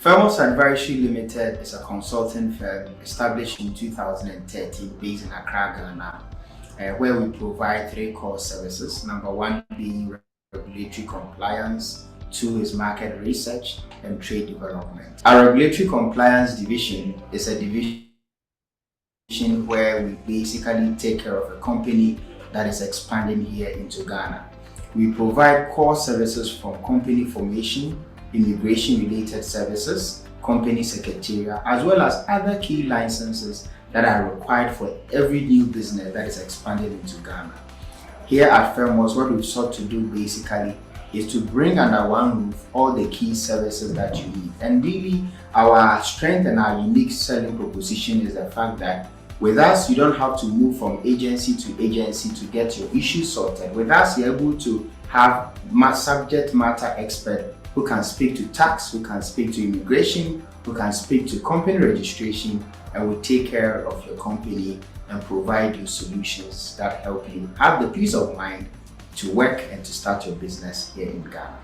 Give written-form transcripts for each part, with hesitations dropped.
Famous Advisory Limited is a consulting firm established in 2013 based in Accra, Ghana, where we provide three core services. Number one being regulatory compliance, two is market research, and trade development. Our regulatory compliance division is a division where we basically take care of a company that is expanding here into Ghana. We provide core services from company formation, immigration related services, company secretarial, as well as other key licenses that are required for every new business that is expanding into Ghana. Here at Famous, what we've sought to do basically is to bring under one roof all the key services that you need. And really, our strength and our unique selling proposition is the fact that with us, you don't have to move from agency to agency to get your issues sorted. With us, you're able to have subject matter expert who can speak to tax, who can speak to immigration, who can speak to company registration, and will take care of your company and provide you solutions that help you have the peace of mind to work and to start your business here in Ghana.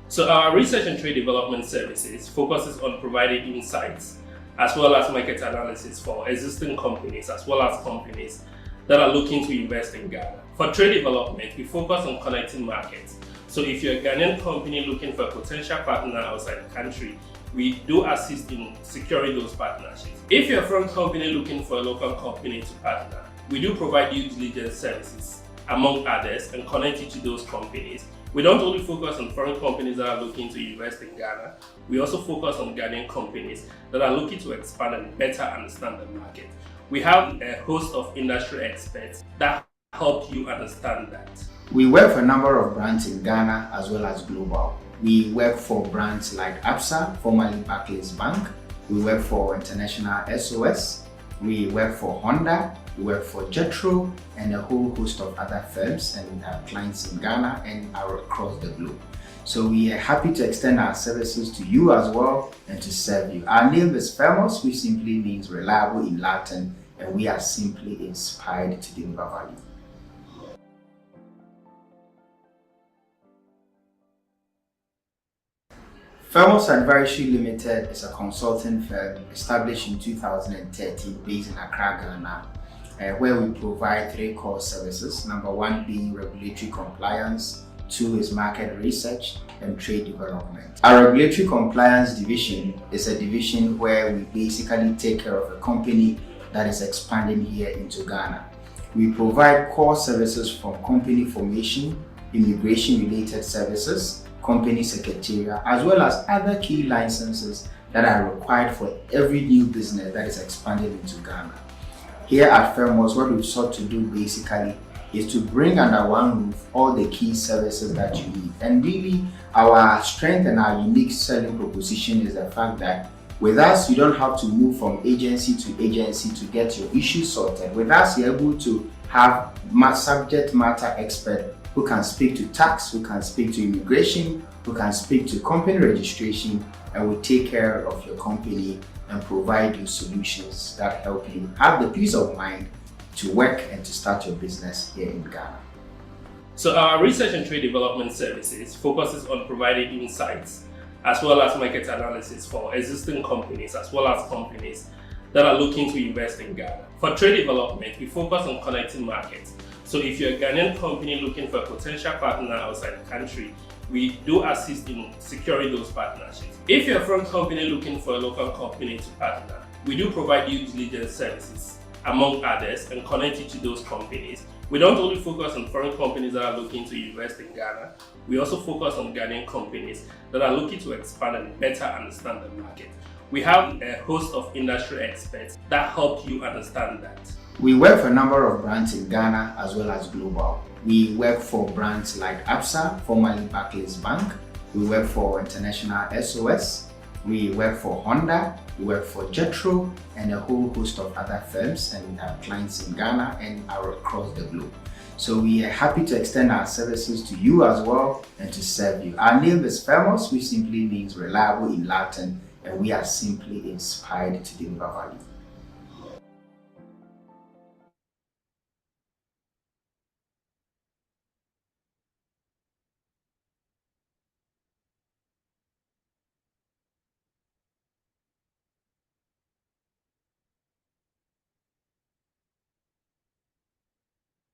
So our research and trade development services focuses on providing insights as well as market analysis for existing companies as well as companies that are looking to invest in Ghana. For trade development, we focus on connecting markets. So if you're a Ghanaian company looking for a potential partner outside the country, we do assist in securing those partnerships. If you're a foreign company looking for a local company to partner, we do provide due diligence services, among others, and connect you to those companies. We don't only focus on foreign companies that are looking to invest in Ghana, we also focus on Ghanaian companies that are looking to expand and better understand the market. We have a host of industry experts that help you understand that. We work for a number of brands in Ghana as well as global. We work for brands like ABSA, formerly Barclays Bank. We work for International SOS. We work for Honda. We work for Jetro and a whole host of other firms, and we have clients in Ghana and across the globe. So we are happy to extend our services to you as well and to serve you. Our name is Famous, which simply means reliable in Latin, and we are simply inspired to deliver value. Famous Advisory Limited is a consulting firm established in 2013 based in Accra, Ghana, where we provide three core services. Number one being regulatory compliance, two is market research, and trade development. Our regulatory compliance division is a division where we basically take care of a company that is expanding here into Ghana. We provide core services from company formation, immigration related services, company secretarial, as well as other key licenses that are required for every new business that is expanding into Ghana. Here at Famous, what we've sought to do basically is to bring under one roof all the key services that you need. And really, our strength and our unique selling proposition is the fact that with us, you don't have to move from agency to agency to get your issues sorted. With us, you're able to have subject matter expert who can speak to tax, who can speak to immigration, who can speak to company registration, and will take care of your company and provide you solutions that help you have the peace of mind to work and to start your business here in Ghana. So our research and trade development services focuses on providing insights as well as market analysis for existing companies as well as companies that are looking to invest in Ghana. For trade development, we focus on connecting markets. So if you're a Ghanaian company looking for a potential partner outside the country, we do assist in securing those partnerships. If you're a foreign company looking for a local company to partner, we do provide due diligence services, among others, and connect you to those companies. We don't only focus on foreign companies that are looking to invest in Ghana, we also focus on Ghanaian companies that are looking to expand and better understand the market. We have a host of industry experts that help you understand that. We work for a number of brands in Ghana as well as global. We work for brands like ABSA, formerly Barclays Bank. We work for International SOS. We work for Honda. We work for Jetro and a whole host of other firms, and we have clients in Ghana and across the globe. So we are happy to extend our services to you as well and to serve you. Our name is Famous, which simply means reliable in Latin, and we are simply inspired to deliver value.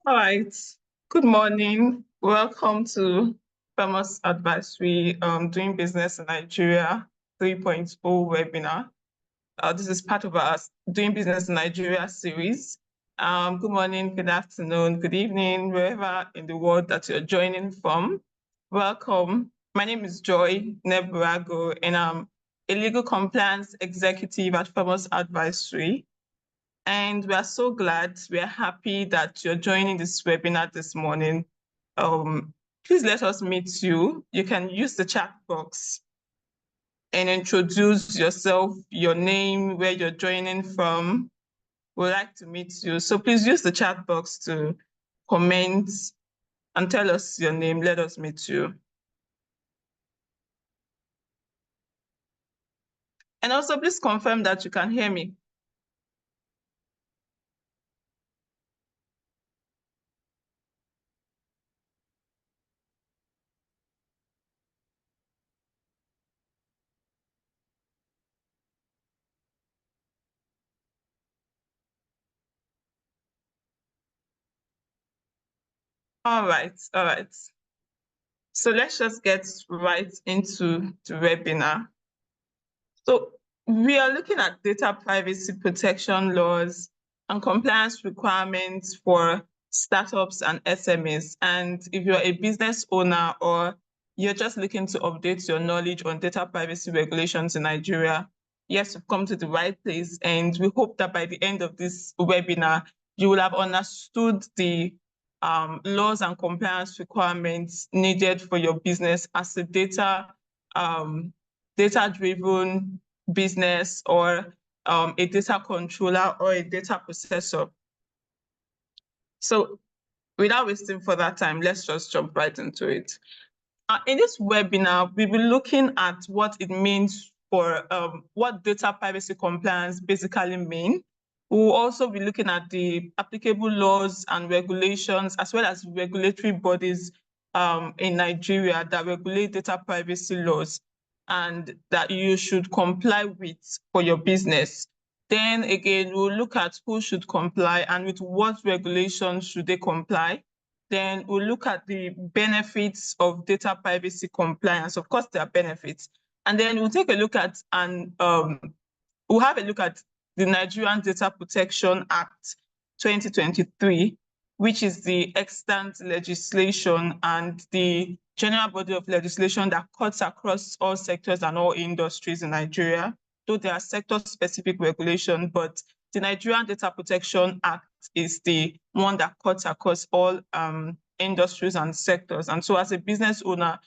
All right. Good morning. Welcome to Famous Advisory Doing Business in Nigeria 3.0 webinar. This is part of our Doing Business in Nigeria series. Good morning, good afternoon, good evening, wherever in the world that you're joining from. Welcome. My name is Joy Neburago, and I'm a legal compliance executive at Famous Advisory. And we are so glad, we are happy that you're joining this webinar this morning. Please let us meet you. You can use the chat box and introduce yourself, your name, where you're joining from. We'd like to meet you. So please use the chat box to comment and tell us your name. Let us meet you. And also please confirm that you can hear me. All right, all right. So let's just get right into the webinar. So we are looking at data privacy protection laws and compliance requirements for startups and SMEs. And if you're a business owner or you're just looking to update your knowledge on data privacy regulations in Nigeria, yes, you've come to the right place. And we hope that by the end of this webinar, you will have understood the laws and compliance requirements needed for your business as a data-driven business or a data controller or a data processor. So without wasting further time, let's just jump right into it. In this webinar, we'll be looking at what it means for what data privacy compliance basically mean. We'll also be looking at the applicable laws and regulations, as well as regulatory bodies in Nigeria that regulate data privacy laws and that you should comply with for your business. Then again, we'll look at who should comply and with what regulations should they comply. Then we'll look at the benefits of data privacy compliance. Of course, there are benefits. And then we'll take a look at we'll have a look at the Nigerian Data Protection Act 2023, which is the extant legislation and the general body of legislation that cuts across all sectors and all industries in Nigeria. Though there are sector-specific regulations, but the Nigerian Data Protection Act is the one that cuts across all industries and sectors. And so as a business owner,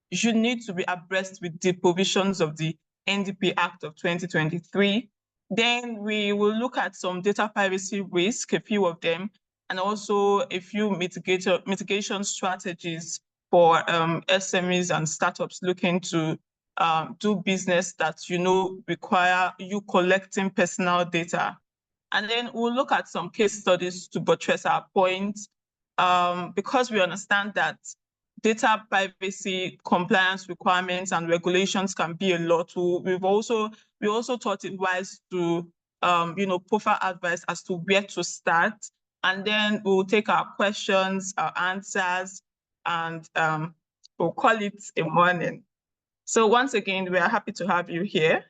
you need to be abreast with the provisions of the NDP Act of 2023. Then we will look at some data privacy risk, a few of them, and also a few mitigation strategies for SMEs and startups looking to do business that require you collecting personal data. And then we'll look at some case studies to buttress our points, because we understand that data privacy compliance requirements and regulations can be a lot. We also thought it wise to profile advice as to where to start, and then we'll take our questions, our answers, and we'll call it a morning. So once again, we are happy to have you here.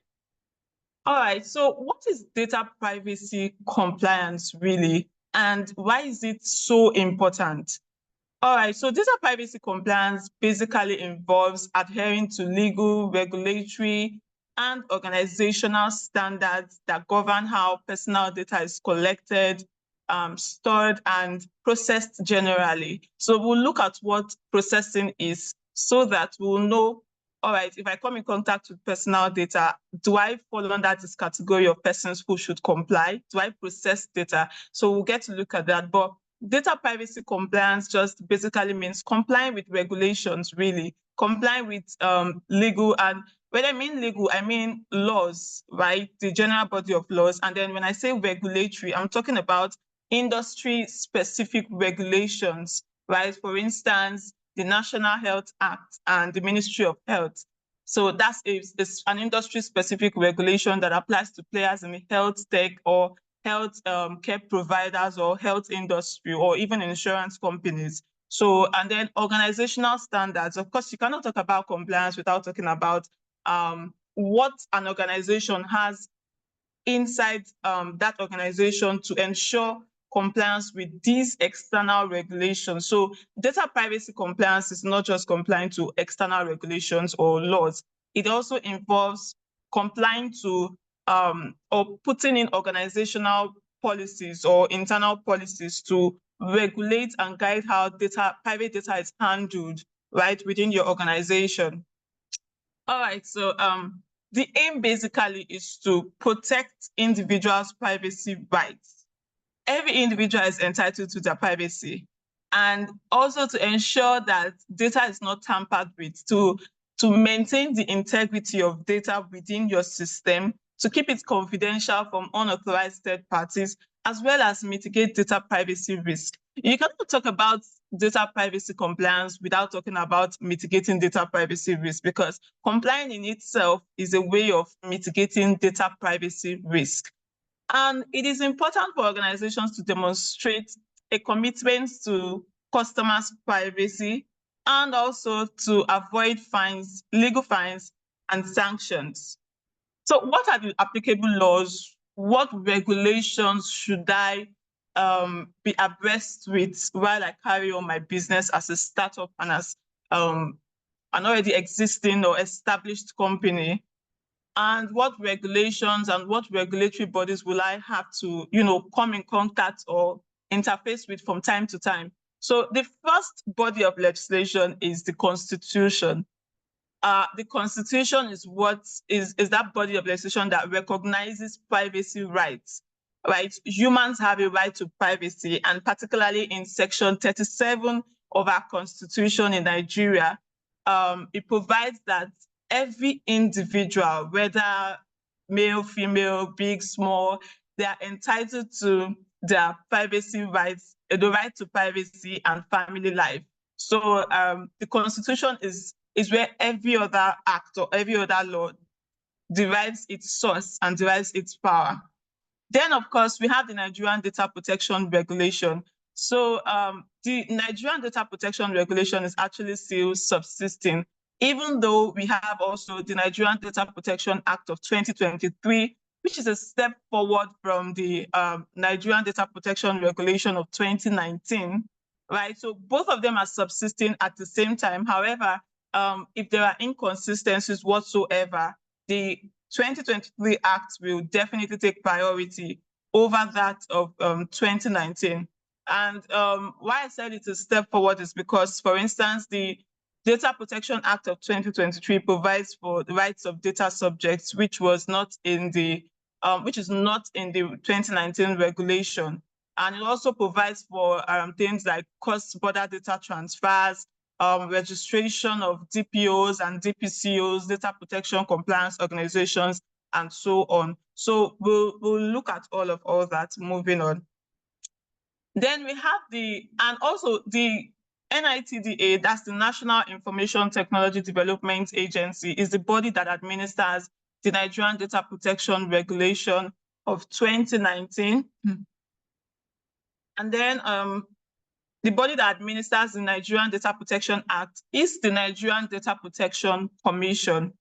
All right, so what is data privacy compliance really, and why is it so important? All right, so data privacy compliance basically involves adhering to legal, regulatory, and organizational standards that govern how personal data is collected, stored, and processed generally. So we'll look at what processing is so that we'll know, all right, if I come in contact with personal data, do I fall under this category of persons who should comply? Do I process data? So we'll get to look at that. But data privacy compliance just basically means complying with regulations, really, complying with legal, and when I mean legal, I mean laws, right? The general body of laws. And then when I say regulatory, I'm talking about industry-specific regulations, right? For instance, the National Health Act and the Ministry of Health. So that's an industry-specific regulation that applies to players in health tech or health care providers or health industry or even insurance companies. So, and then organizational standards. Of course, you cannot talk about compliance without talking about what an organization has inside that organization to ensure compliance with these external regulations. So data privacy compliance is not just complying to external regulations or laws. It also involves complying to or putting in organizational policies or internal policies to regulate and guide how private data is handled, right, within your organization. All right, so the aim basically is to protect individuals' privacy rights. Every individual is entitled to their privacy, and also to ensure that data is not tampered with, to maintain the integrity of data within your system, to keep it confidential from unauthorized third parties, as well as mitigate data privacy risk. You cannot talk about data privacy compliance without talking about mitigating data privacy risk, because complying in itself is a way of mitigating data privacy risk. And it is important for organizations to demonstrate a commitment to customers' privacy and also to avoid fines, legal fines, and sanctions. So what are the applicable laws? What regulations should I be abreast with while I carry on my business as a startup and as an already existing or established company? And what regulations and what regulatory bodies will I have to, come in contact or interface with from time to time? So the first body of legislation is the Constitution. The Constitution is that body of legislation that recognizes privacy rights, right? Humans have a right to privacy, and particularly in Section 37 of our Constitution in Nigeria, it provides that every individual, whether male, female, big, small, they are entitled to their privacy rights, the right to privacy and family life. So the Constitution is where every other act or every other law derives its source and derives its power. Then, of course, we have the Nigerian Data Protection Regulation. So the Nigerian Data Protection Regulation is actually still subsisting, even though we have also the Nigerian Data Protection Act of 2023, which is a step forward from the Nigerian Data Protection Regulation of 2019, right? So both of them are subsisting at the same time. However, if there are inconsistencies whatsoever, the 2023 Act will definitely take priority over that of 2019. And why I said it's a step forward is because, for instance, the Data Protection Act of 2023 provides for the rights of data subjects, which is not in the 2019 regulation. And it also provides for things like cross-border data transfers, registration of DPOs and DPCOs, data protection compliance organizations, and so on. So we'll look at all that moving on. Then we have also the NITDA, that's the National Information Technology Development Agency, is the body that administers the Nigerian Data Protection Regulation of 2019. And then the body that administers the Nigerian Data Protection Act is the Nigerian Data Protection Commission.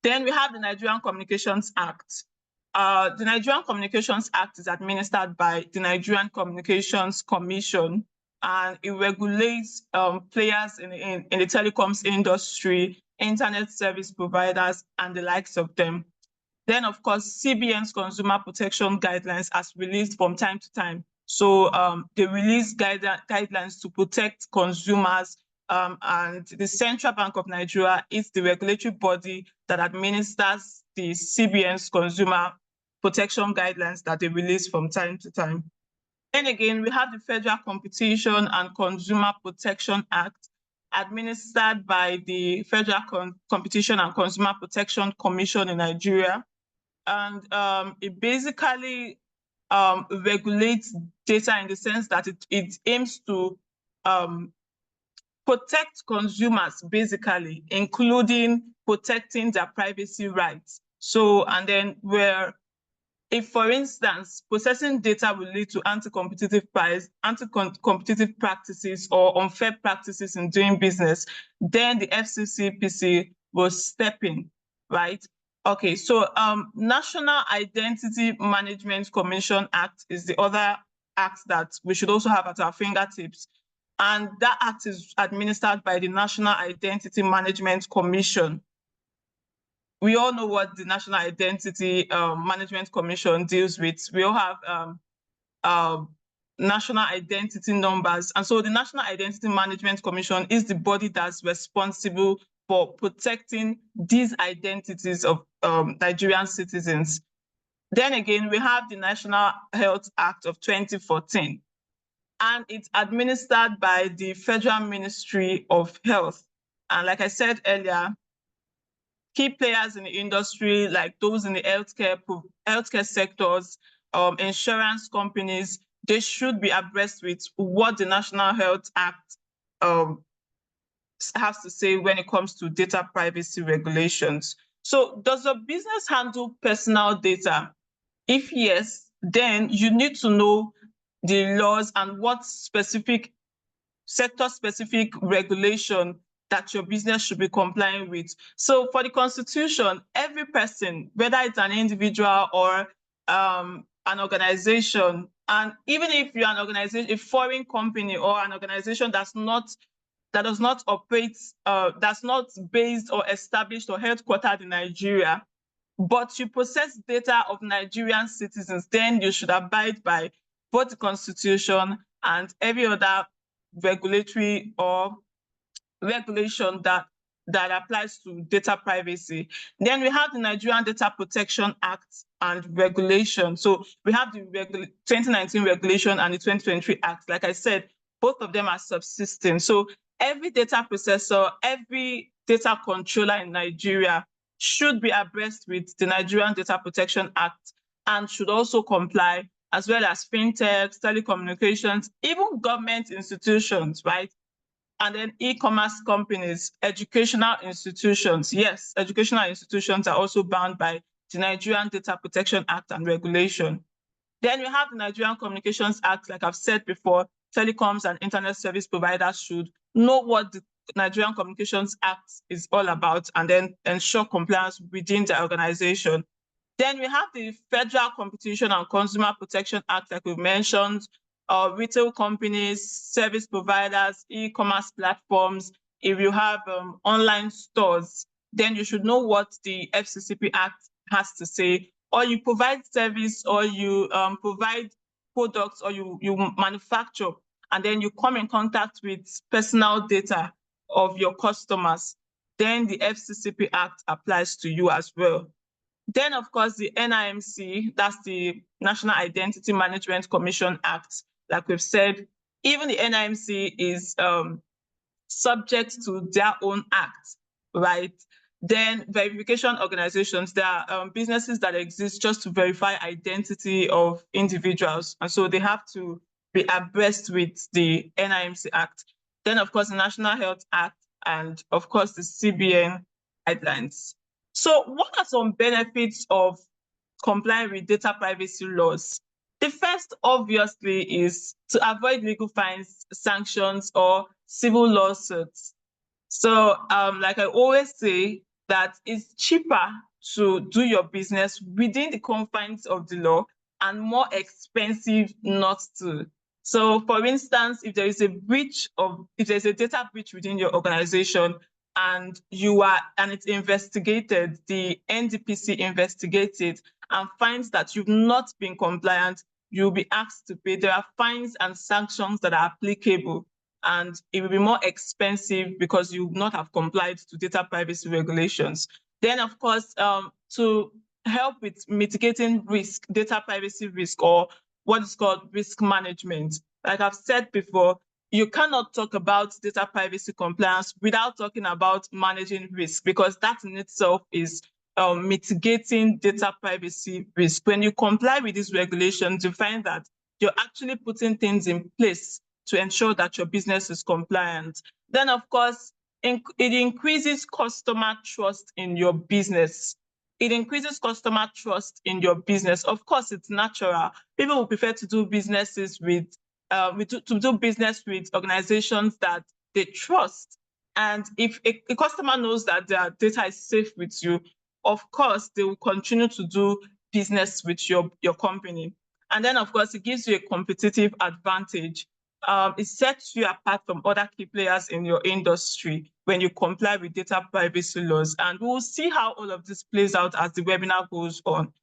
Then we have the Nigerian Communications Act. The Nigerian Communications Act is administered by the Nigerian Communications Commission, and it regulates players in the telecoms industry, internet service providers, and the likes of them. Then, of course, CBN's consumer protection guidelines as released from time to time. So they release guidelines to protect consumers, and the Central Bank of Nigeria is the regulatory body that administers the CBN's consumer protection guidelines that they release from time to time. Then again, we have the Federal Competition and Consumer Protection Act, administered by the Federal Competition and Consumer Protection Commission in Nigeria. And it basically regulates data in the sense that it aims to protect consumers, basically, including protecting their privacy rights. So, and then where If, for instance, processing data will lead to anti-competitive practices or unfair practices in doing business, then the FCCPC will step in, right? Okay, so National Identity Management Commission Act is the other act that we should also have at our fingertips. And that act is administered by the National Identity Management Commission. We all know what the National Identity Management Commission deals with. We all have national identity numbers. And so the National Identity Management Commission is the body that's responsible for protecting these identities of Nigerian citizens. Then again, we have the National Health Act of 2014, and it's administered by the Federal Ministry of Health. And like I said earlier, key players in the industry, like those in the healthcare sectors, insurance companies, they should be abreast with what the National Health Act has to say when it comes to data privacy regulations. So does your business handle personal data? If yes, then you need to know the laws and what specific sector-specific regulation that your business should be complying with. So for the Constitution, every person, whether it's an individual or an organization, and even if you're an organization, a foreign company or an organization that does not operate, that's not based or established or headquartered in Nigeria, but you possess data of Nigerian citizens, then you should abide by both the Constitution and every other regulatory or regulation that applies to data privacy. Then we have the Nigerian Data Protection Act and regulation. So we have the 2019 regulation and the 2023 Act. Like I said, both of them are subsisting. So every data processor, every data controller in Nigeria should be abreast with the Nigerian Data Protection Act and should also comply, as well as fintechs, telecommunications, even government institutions, right? And then e-commerce companies, educational institutions. Yes, educational institutions are also bound by the Nigerian Data Protection Act and regulation. Then we have the Nigerian Communications Act. Like I've said before, telecoms and internet service providers should know what the Nigerian Communications Act is all about and then ensure compliance within the organization. Then we have the Federal Competition and Consumer Protection Act, like we mentioned, retail companies, service providers, e-commerce platforms. If you have online stores, then you should know what the FCCP Act has to say. Or you provide service, or you provide products, or you manufacture, and then you come in contact with personal data of your customers, then the FCCP Act applies to you as well. Then, of course, the NIMC, that's the National Identity Management Commission Act. Like we've said, even the NIMC is subject to their own act, right? Then verification organizations, there are businesses that exist just to verify identity of individuals. And so they have to be abreast with the NIMC Act. Then, of course, the National Health Act, and of course, the CBN guidelines. So what are some benefits of complying with data privacy laws? The first, obviously, is to avoid legal fines, sanctions, or civil lawsuits. So like I always say, that it's cheaper to do your business within the confines of the law and more expensive not to. So for instance, if there is a data breach within your organization, and it's investigated, the NDPC investigates it and finds that you've not been compliant, you'll be asked to pay. There are fines and sanctions that are applicable, and it will be more expensive because you would not have complied to data privacy regulations. Then, of course, to help with mitigating risk, data privacy risk, or what is called risk management. Like I've said before, you cannot talk about data privacy compliance without talking about managing risk, because that in itself is mitigating data privacy risk. When you comply with these regulations, you find that you're actually putting things in place to ensure that your business is compliant. Then, of course, it increases customer trust in your business. It increases customer trust in your business. Of course, it's natural. People will prefer to do businesses to do business with organizations that they trust. And if a customer knows that their data is safe with you, of course, they will continue to do business with your company. And then, of course, it gives you a competitive advantage. It sets you apart from other key players in your industry when you comply with data privacy laws. And we'll see how all of this plays out as the webinar goes on.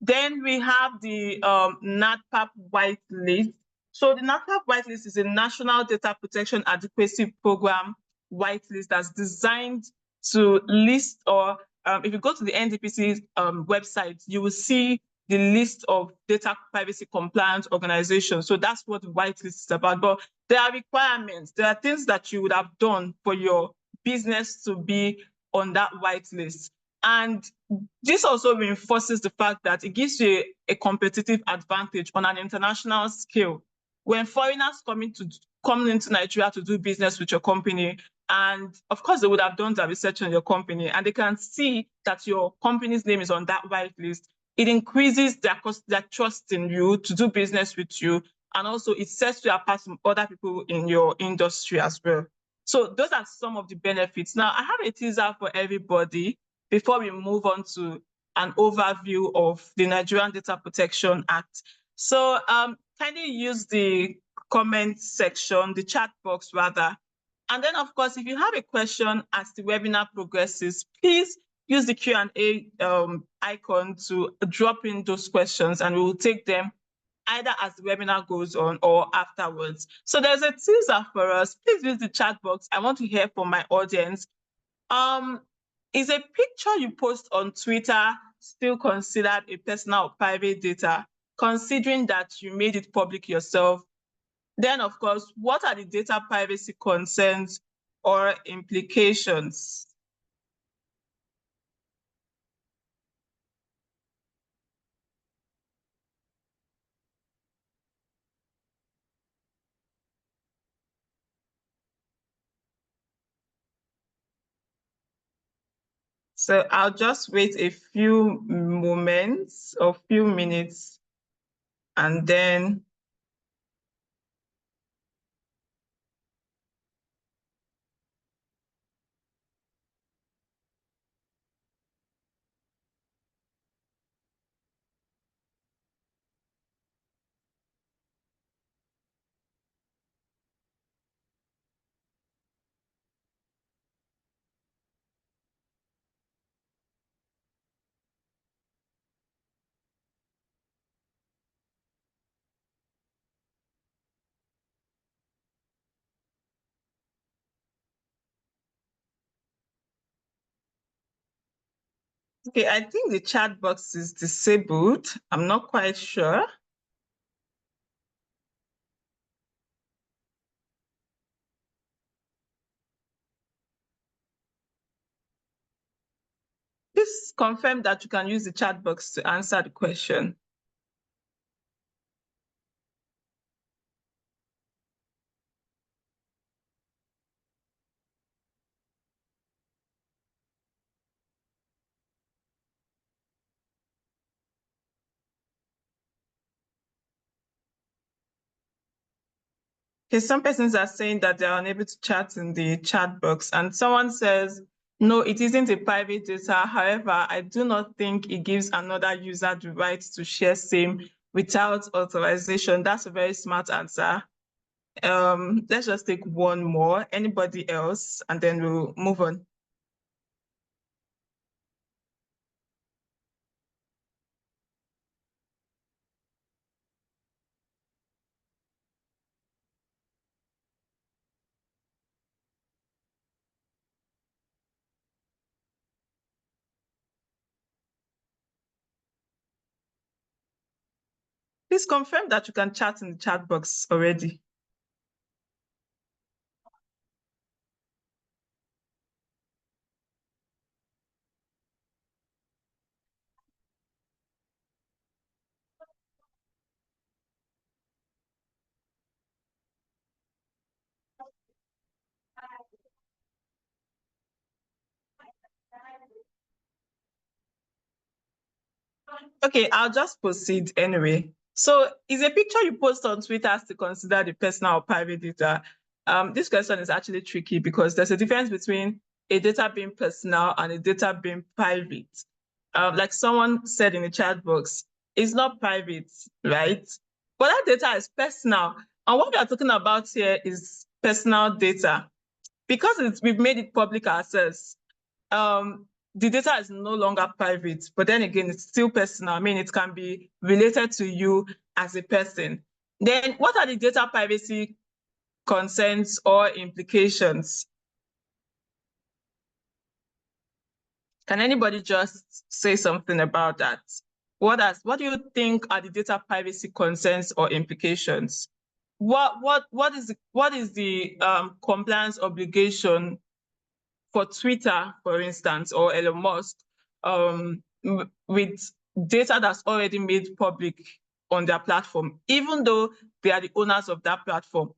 Then we have the NADPAP whitelist. So the NADPAP whitelist is a National Data Protection Adequacy Program whitelist that's designed to list, or if you go to the NDPC website, you will see the list of data privacy compliant organizations. So that's what the whitelist is about. But there are requirements. There are things that you would have done for your business to be on that whitelist. And this also reinforces the fact that it gives you a competitive advantage on an international scale. When foreigners come into Nigeria to do business with your company, and of course, they would have done their research on your company, and they can see that your company's name is on that whitelist, it increases their trust in you to do business with you, and also it sets you apart from other people in your industry as well. So those are some of the benefits. Now, I have a teaser for everybody before we move on to an overview of the Nigerian Data Protection Act. So kindly use the comment section, the chat box rather. And then, of course, if you have a question as the webinar progresses, please use the Q&A icon to drop in those questions, and we will take them either as the webinar goes on or afterwards. So there's a teaser for us. Please use the chat box. I want to hear from my audience. Is a picture you post on Twitter still considered a personal or private data, considering that you made it public yourself? Then, of course, what are the data privacy concerns or implications? So I'll just wait a few moments or few minutes, and then okay, I think the chat box is disabled. I'm not quite sure. Please confirm that you can use the chat box to answer the question. Okay, some persons are saying that they are unable to chat in the chat box, and someone says, no, it isn't a private data. However, I do not think it gives another user the right to share same without authorization. That's a very smart answer. Let's just take one more. Anybody else? And then we'll move on. Please confirm that you can chat in the chat box already. Okay, I'll just proceed anyway. So, is a picture you post on Twitter to consider the personal or private data? This question is actually tricky because there's a difference between a data being personal and a data being private. Like someone said in the chat box, it's not private, right? But that data is personal. And what we are talking about here is personal data. Because we've made it public access, the data is no longer private, but then again, it's still personal. I mean, it can be related to you as a person. Then what are the data privacy concerns or implications? Can anybody just say something about that? What do you think are the data privacy concerns or implications? What is the compliance obligation for Twitter, for instance, or Elon Musk, with data that's already made public on their platform, even though they are the owners of that platform?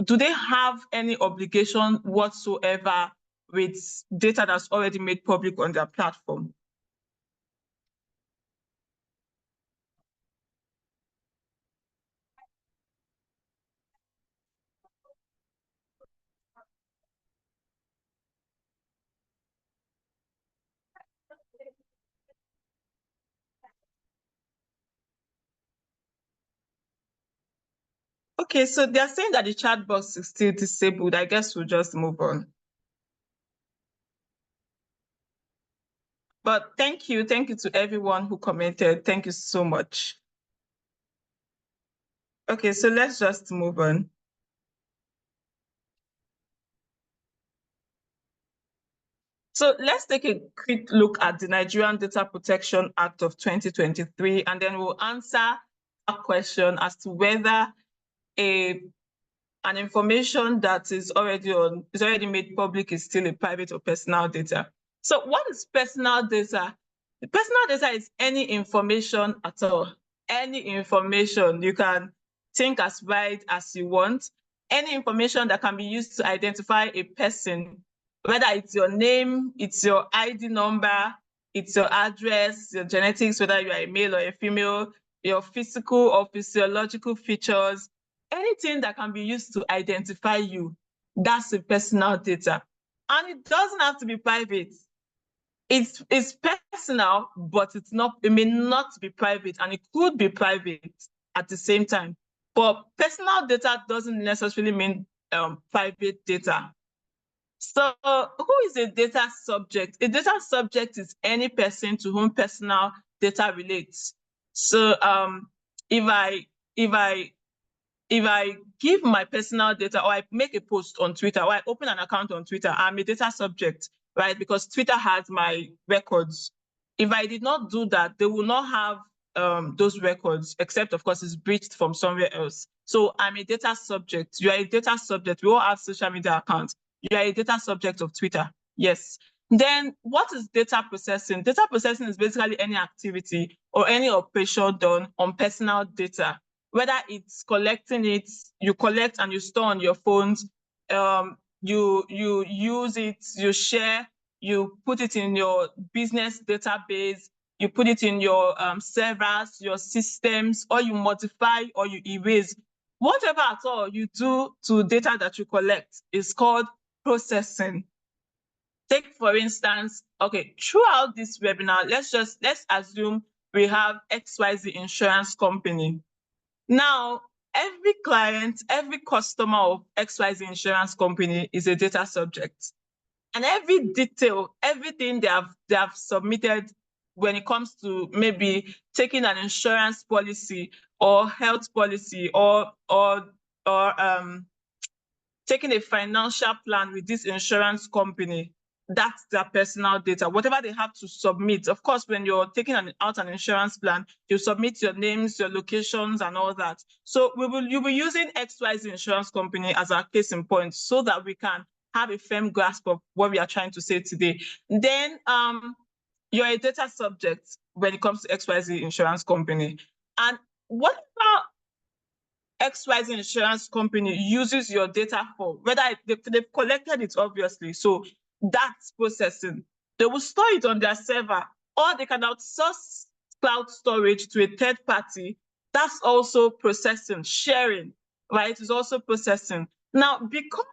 Do they have any obligation whatsoever with data that's already made public on their platform? Okay, so they're saying that the chat box is still disabled. I guess we'll just move on. But thank you to everyone who commented. Thank you so much. Okay, so let's just move on. So let's take a quick look at the Nigerian Data Protection Act of 2023, and then we'll answer a question as to whether an information that is already made public is still a private or personal data. So what is personal data? The personal data is any information at all. Any information. You can think as wide as you want. Any information that can be used to identify a person, whether it's your name, it's your ID number, it's your address, your genetics, whether you are a male or a female, your physical or physiological features, anything that can be used to identify you, that's a personal data. And it doesn't have to be private. It's personal, but it may not be private, and it could be private at the same time. But personal data doesn't necessarily mean private data. So who is a data subject? A data subject is any person to whom personal data relates. So if I give my personal data, or I make a post on Twitter, or I open an account on Twitter, I'm a data subject, right? Because Twitter has my records. If I did not do that, they will not have those records, except of course it's breached from somewhere else. So I'm a data subject. You are a data subject. We all have social media accounts. You are a data subject of Twitter. Yes. Then what is data processing? Data processing is basically any activity or any operation done on personal data, whether it's collecting it, you collect and you store on your phones, you use it, you share, you put it in your business database, you put it in your servers, your systems, or you modify or you erase. Whatever at all you do to data that you collect is called processing. Take, for instance, okay, throughout this webinar, let's assume we have XYZ insurance company. Now, every client, every customer of XYZ insurance company is a data subject. And every detail, everything they have submitted when it comes to maybe taking an insurance policy or health policy or taking a financial plan with this insurance company, that's their personal data. Whatever they have to submit, of course, when you're taking out an insurance plan, you submit your names, your locations, and all that. So you'll be using XYZ insurance company as our case in point, so that we can have a firm grasp of what we are trying to say today. Then you're a data subject when it comes to XYZ insurance company. And whatever XYZ insurance company uses your data for, whether they've collected it, obviously, so that's processing. They will store it on their server, or they can outsource cloud storage to a third party, that's also processing, sharing, right? It's also processing. Now, because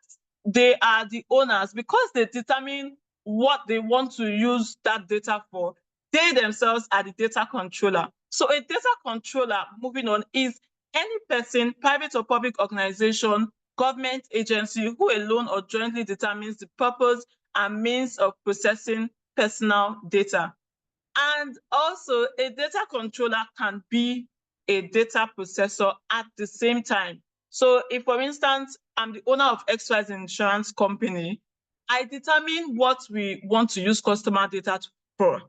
they are the owners, because they determine what they want to use that data for, they themselves are the data controller. So a data controller, moving on, is any person, private or public organization, government agency, who alone or jointly determines the purpose and means of processing personal data. And also, a data controller can be a data processor at the same time. So if, for instance, I'm the owner of XYZ insurance company, I determine what we want to use customer data for.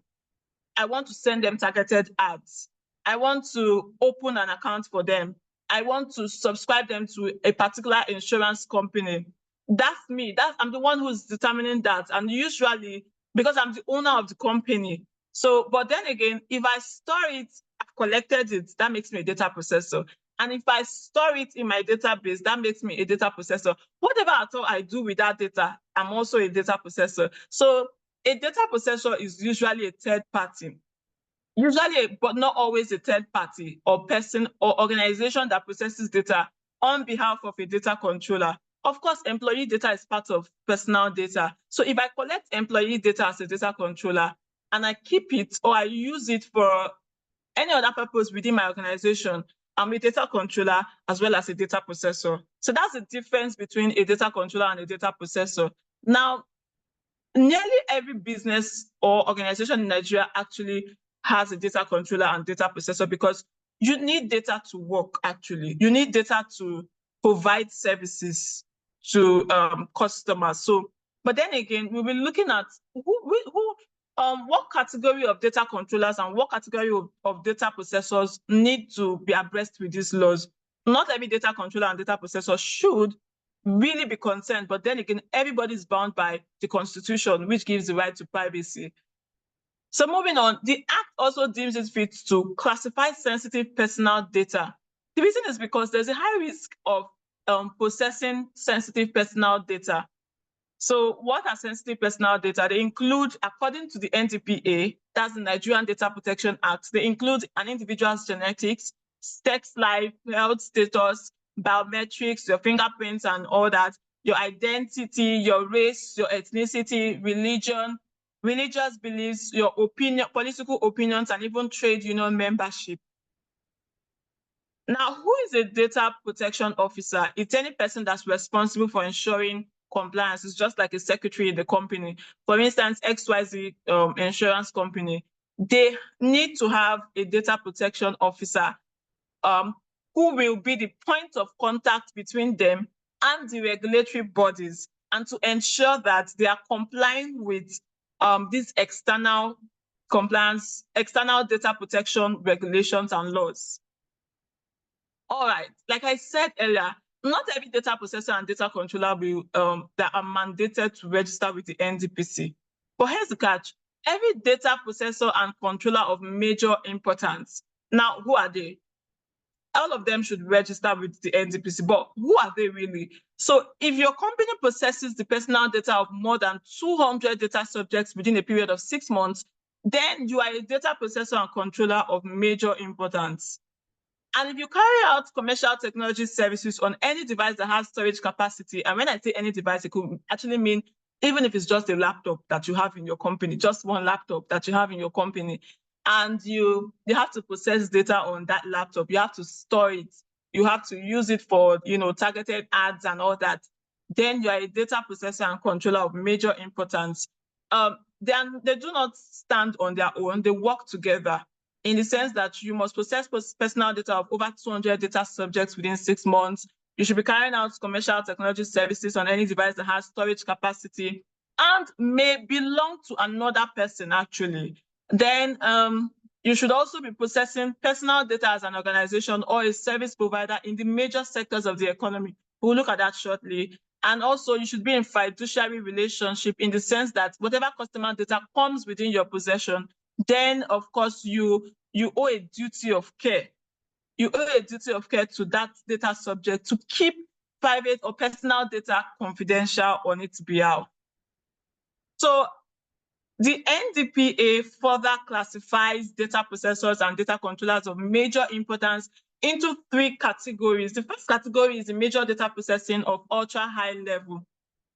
I want to send them targeted ads. I want to open an account for them. I want to subscribe them to a particular insurance company. That's me. I'm the one who's determining that. And usually, because I'm the owner of the company. So, but then again, if I store it, I've collected it, that makes me a data processor. And if I store it in my database, that makes me a data processor. Whatever at all I do with that data, I'm also a data processor. So a data processor is usually a third party, but not always a third party or person or organization that processes data on behalf of a data controller. Of course, employee data is part of personal data. So if I collect employee data as a data controller and I keep it or I use it for any other purpose within my organization, I'm a data controller as well as a data processor. So that's the difference between a data controller and a data processor. Now, nearly every business or organization in Nigeria actually has a data controller and data processor because you need data to work, actually. You need data to provide services to customers. So, but then again, we'll be looking at what category of data controllers and what category of data processors need to be abreast with these laws. Not every data controller and data processor should really be concerned, but then again, everybody's bound by the Constitution, which gives the right to privacy. So moving on, the Act also deems it fit to classify sensitive personal data. The reason is because there's a high risk of processing sensitive personal data. So what are sensitive personal data? They include, according to the NDPA, that's the Nigerian Data Protection Act, they include an individual's genetics, sex life, health status, biometrics, your fingerprints and all that, your identity, your race, your ethnicity, religion, religious beliefs, your opinion, political opinions, and even trade union membership. Now, who is a data protection officer? It's any person that's responsible for ensuring compliance. It's just like a secretary in the company. For instance, XYZ insurance company, they need to have a data protection officer who will be the point of contact between them and the regulatory bodies, and to ensure that they are complying with these external compliance, external data protection regulations and laws. All right, like I said earlier, not every data processor and data controller will that are mandated to register with the NDPC. But here's the catch: every data processor and controller of major importance. Now, who are they? All of them should register with the NDPC, but who are they really? So if your company processes the personal data of more than 200 data subjects within a period of 6 months, then you are a data processor and controller of major importance. And if you carry out commercial technology services on any device that has storage capacity, and when I say any device, it could actually mean even if it's just a laptop that you have in your company, just one laptop that you have in your company, and you have to process data on that laptop, you have to store it, you have to use it for targeted ads and all that, then you are a data processor and controller of major importance. They do not stand on their own, they work together, in the sense that you must process personal data of over 200 data subjects within 6 months. You should be carrying out commercial technology services on any device that has storage capacity and may belong to another person, actually. Then you should also be processing personal data as an organization or a service provider in the major sectors of the economy. We'll look at that shortly. And also, you should be in fiduciary relationship in the sense that whatever customer data comes within your possession, then of course you owe a duty of care. You owe a duty of care to that data subject to keep private or personal data confidential on its behalf. So The NDPA further classifies data processors and data controllers of major importance into 3 categories. The first category is the major data processing of ultra high level.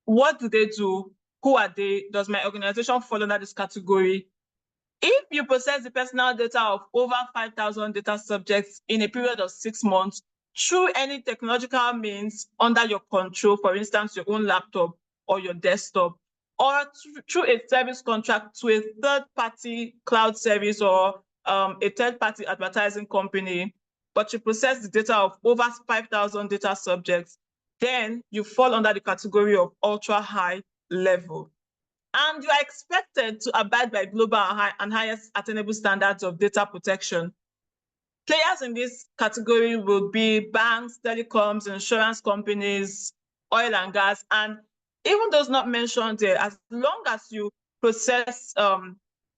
What do they do? Who are they? Does my organization fall under this category? If you process the personal data of over 5,000 data subjects in a period of 6 months through any technological means under your control, for instance, your own laptop or your desktop, or through a service contract to a third-party cloud service or a third-party advertising company, but you process the data of over 5,000 data subjects, then you fall under the category of ultra-high level. And you are expected to abide by global and highest attainable standards of data protection. Players in this category will be banks, telecoms, insurance companies, oil and gas, and even those not mentioned there. As long as you process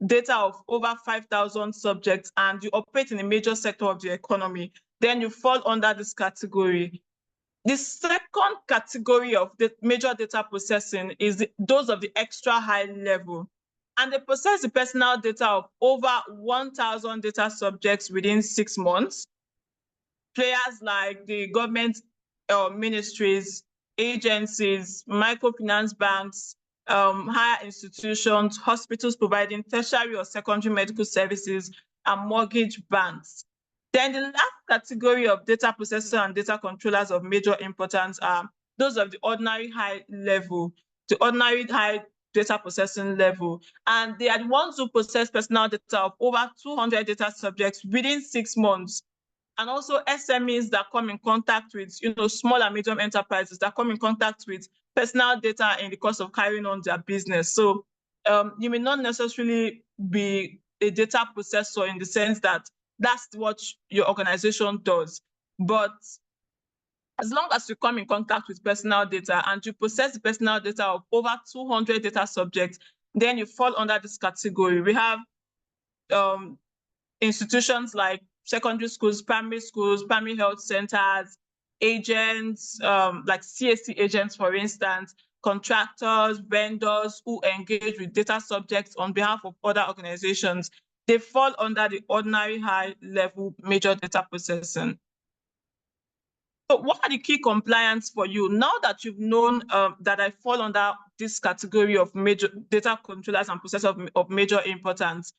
data of over 5,000 subjects and you operate in a major sector of the economy, then you fall under this category. The second category of the major data processing is those of the extra high level. And they process the personal data of over 1,000 data subjects within 6 months. Players like the government ministries, agencies, microfinance banks, higher institutions, hospitals providing tertiary or secondary medical services, and mortgage banks. Then the last category of data processors and data controllers of major importance are those of the ordinary high level, the ordinary high data processing level. And they are the ones who process personal data of over 200 data subjects within 6 months. And also SMEs that come in contact with, small and medium enterprises that come in contact with personal data in the course of carrying on their business. So you may not necessarily be a data processor in the sense that that's what your organization does. But as long as you come in contact with personal data and you process the personal data of over 200 data subjects, then you fall under this category. We have institutions like secondary schools, primary health centers, agents, like CAC agents, for instance, contractors, vendors who engage with data subjects on behalf of other organizations. They fall under the ordinary high level major data processing. So what are the key compliance for you? Now that you've known that I fall under this category of major data controllers and processors of major importance,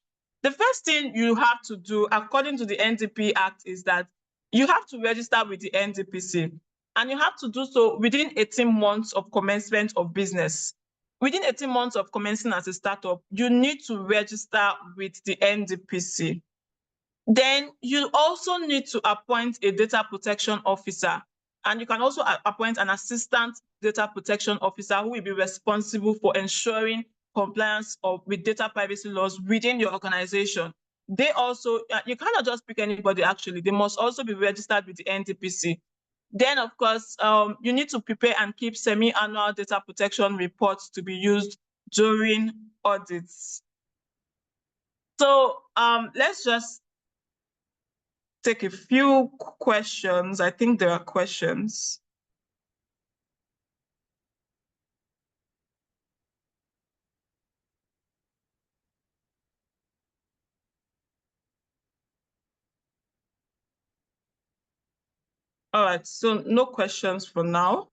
the first thing you have to do, according to the NDP Act, is that you have to register with the NDPC, and you have to do so within 18 months of commencement of business. Within 18 months of commencing as a startup, you need to register with the NDPC. Then you also need to appoint a data protection officer, and you can also appoint an assistant data protection officer who will be responsible for ensuring compliance with data privacy laws within your organization. They also, you cannot just pick anybody actually, they must also be registered with the NDPC. Then of course, you need to prepare and keep semi-annual data protection reports to be used during audits. So let's just take a few questions. I think there are questions. All right, so no questions for now.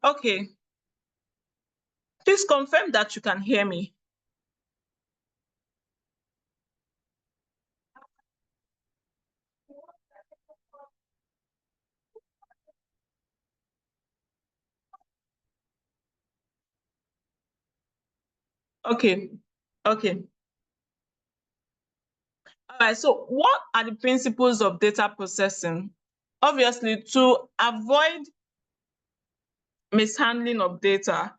Okay. Please confirm that you can hear me. Okay. Okay. All right, so what are the principles of data processing? Obviously, to avoid mishandling of data,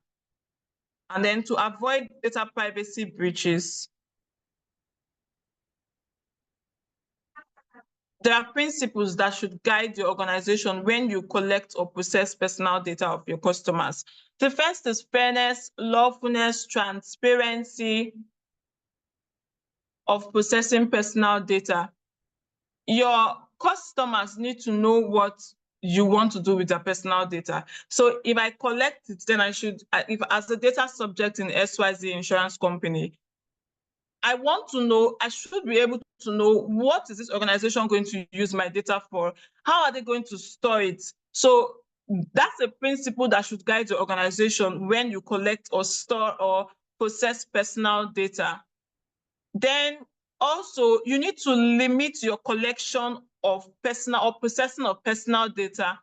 and then to avoid data privacy breaches. there are principles that should guide your organization when you collect or process personal data of your customers. The first is fairness, lawfulness, transparency of processing personal data. Your customers need to know what you want to do with their personal data. So if I collect it, then I should, if as a data subject in XYZ insurance company, I want to know, I should be able to know what is this organization going to use my data for? How are they going to store it? So that's a principle that should guide your organization when you collect or store or process personal data. Then also, you need to limit your collection of personal or processing of personal data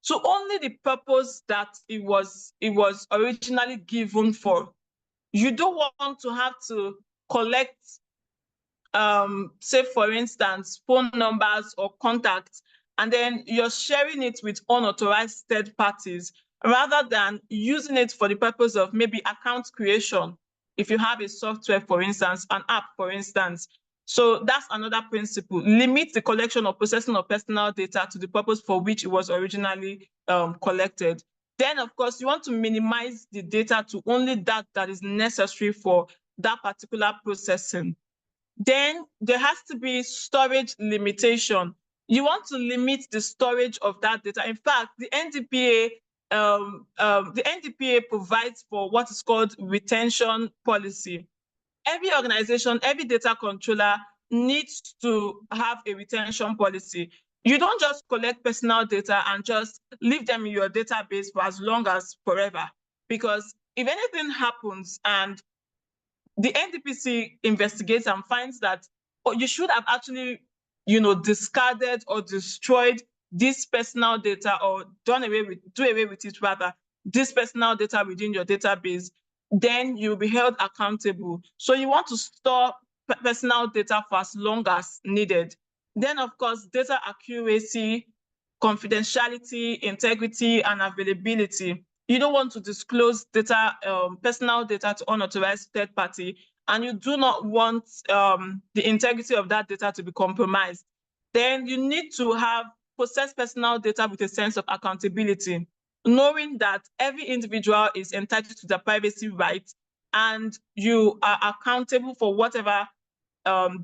to only the purpose that it was originally given for. You don't want to have to collect, say for instance, phone numbers or contacts, and then you're sharing it with unauthorized third parties rather than using it for the purpose of maybe account creation. If you have a software, for instance, an app, for instance. So that's another principle. Limit the collection or processing of personal data to the purpose for which it was originally collected. Then, of course, you want to minimize the data to only that is necessary for that particular processing. Then there has to be storage limitation. You want to limit the storage of that data. In fact, the NDPA provides for what is called retention policy. Every organization, every data controller needs to have a retention policy. You don't just collect personal data and just leave them in your database for as long as forever. Because if anything happens and the NDPC investigates and finds that you should have actually, discarded or destroyed this personal data or do away with it rather, this personal data within your database, then you'll be held accountable. So you want to store personal data for as long as needed. Then, of course, data accuracy, confidentiality, integrity, and availability. You don't want to disclose data, personal data to unauthorized third party, and you do not want the integrity of that data to be compromised. Then you need to have process personal data with a sense of accountability, knowing that every individual is entitled to their privacy rights and you are accountable for whatever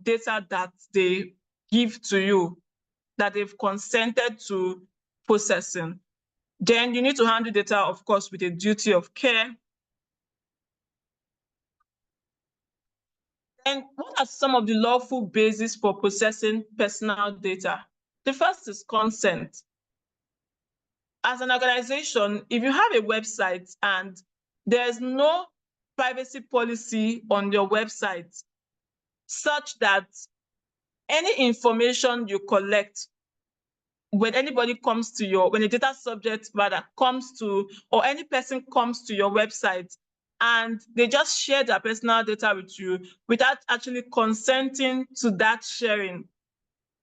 data that they give to you, that they've consented to processing. Then you need to handle data, of course, with a duty of care. And what are some of the lawful bases for processing personal data? The first is consent. As an organization, if you have a website and there's no privacy policy on your website such that any information you collect, when anybody comes to when a data subject rather comes to, or any person comes to your website and they just share their personal data with you without actually consenting to that sharing,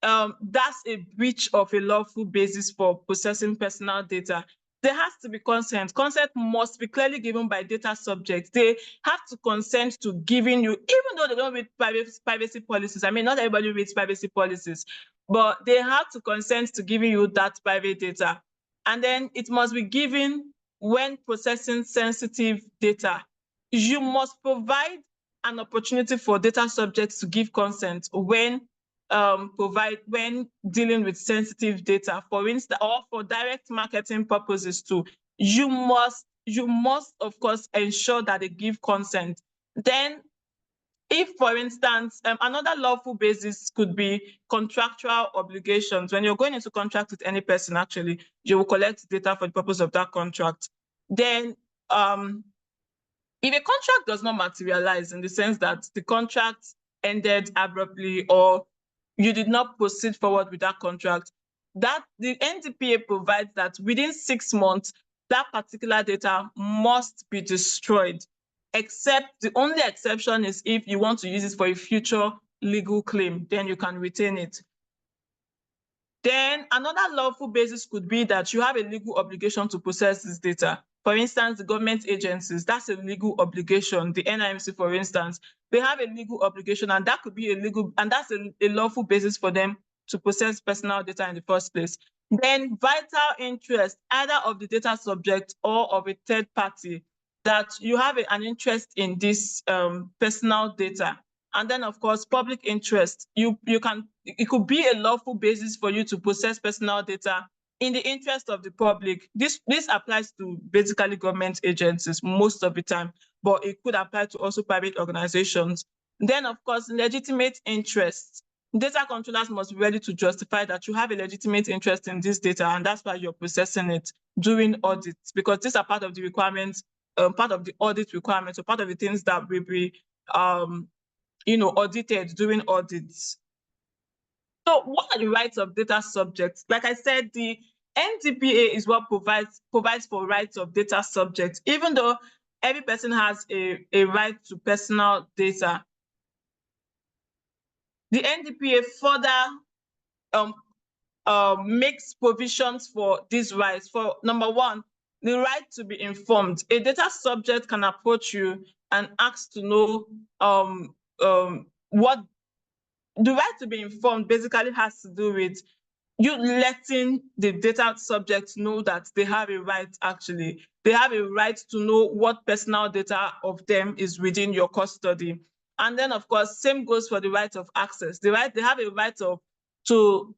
that's a breach of a lawful basis for processing personal data. There has to be consent. Consent must be clearly given by data subjects. They have to consent to giving you, even though they don't read privacy policies. I mean, not everybody reads privacy policies, but they have to consent to giving you that private data. And then it must be given when processing sensitive data. You must provide an opportunity for data subjects to give consent when when dealing with sensitive data, for instance, or for direct marketing purposes too. You must, of course, ensure that they give consent. Then, if, for instance, another lawful basis could be contractual obligations. When you're going into contract with any person, actually, you will collect data for the purpose of that contract. Then, if a contract does not materialize in the sense that the contract ended abruptly or you did not proceed forward with that contract, that the NDPA provides that within 6 months, that particular data must be destroyed, except the only exception is if you want to use it for a future legal claim, then you can retain it. Then another lawful basis could be that you have a legal obligation to process this data. For instance, the government agencies, that's a legal obligation. The NIMC, for instance, they have a legal obligation, and that could be a legal, and that's a lawful basis for them to process personal data in the first place. Then vital interest, either of the data subject or of a third party, that you have an interest in this personal data. And then, of course, public interest. It could be a lawful basis for you to process personal data in the interest of the public. This applies to basically government agencies most of the time, but it could apply to also private organizations. Then, of course, legitimate interest. Data controllers must be ready to justify that you have a legitimate interest in this data, and that's why you're processing it during audits, because these are part of the requirements, part of the audit requirements, or part of the things that will be audited during audits. So what are the rights of data subjects? Like I said, the NDPA is what provides for rights of data subjects, even though every person has a right to personal data. The NDPA further makes provisions for these rights. For number one, the right to be informed. A data subject can approach you and ask to know what the right to be informed basically has to do with you letting the data subject know that they have a right, actually. They have a right to know what personal data of them is within your custody. And then, of course, same goes for the right of access. They have a right to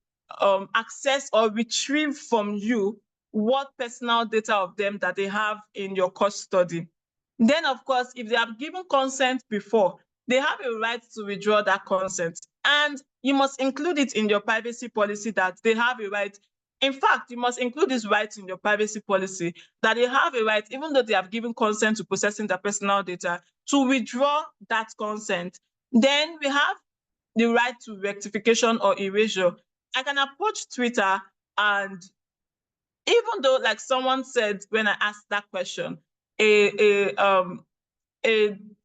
access or retrieve from you what personal data of them that they have in your custody. Then, of course, if they have given consent before, they have a right to withdraw that consent. And you must include it in your privacy policy that they have a right. In fact, you must include this right in your privacy policy that they have a right, even though they have given consent to processing their personal data, to withdraw that consent. Then we have the right to rectification or erasure. I can approach Twitter, and even though, like someone said when I asked that question, a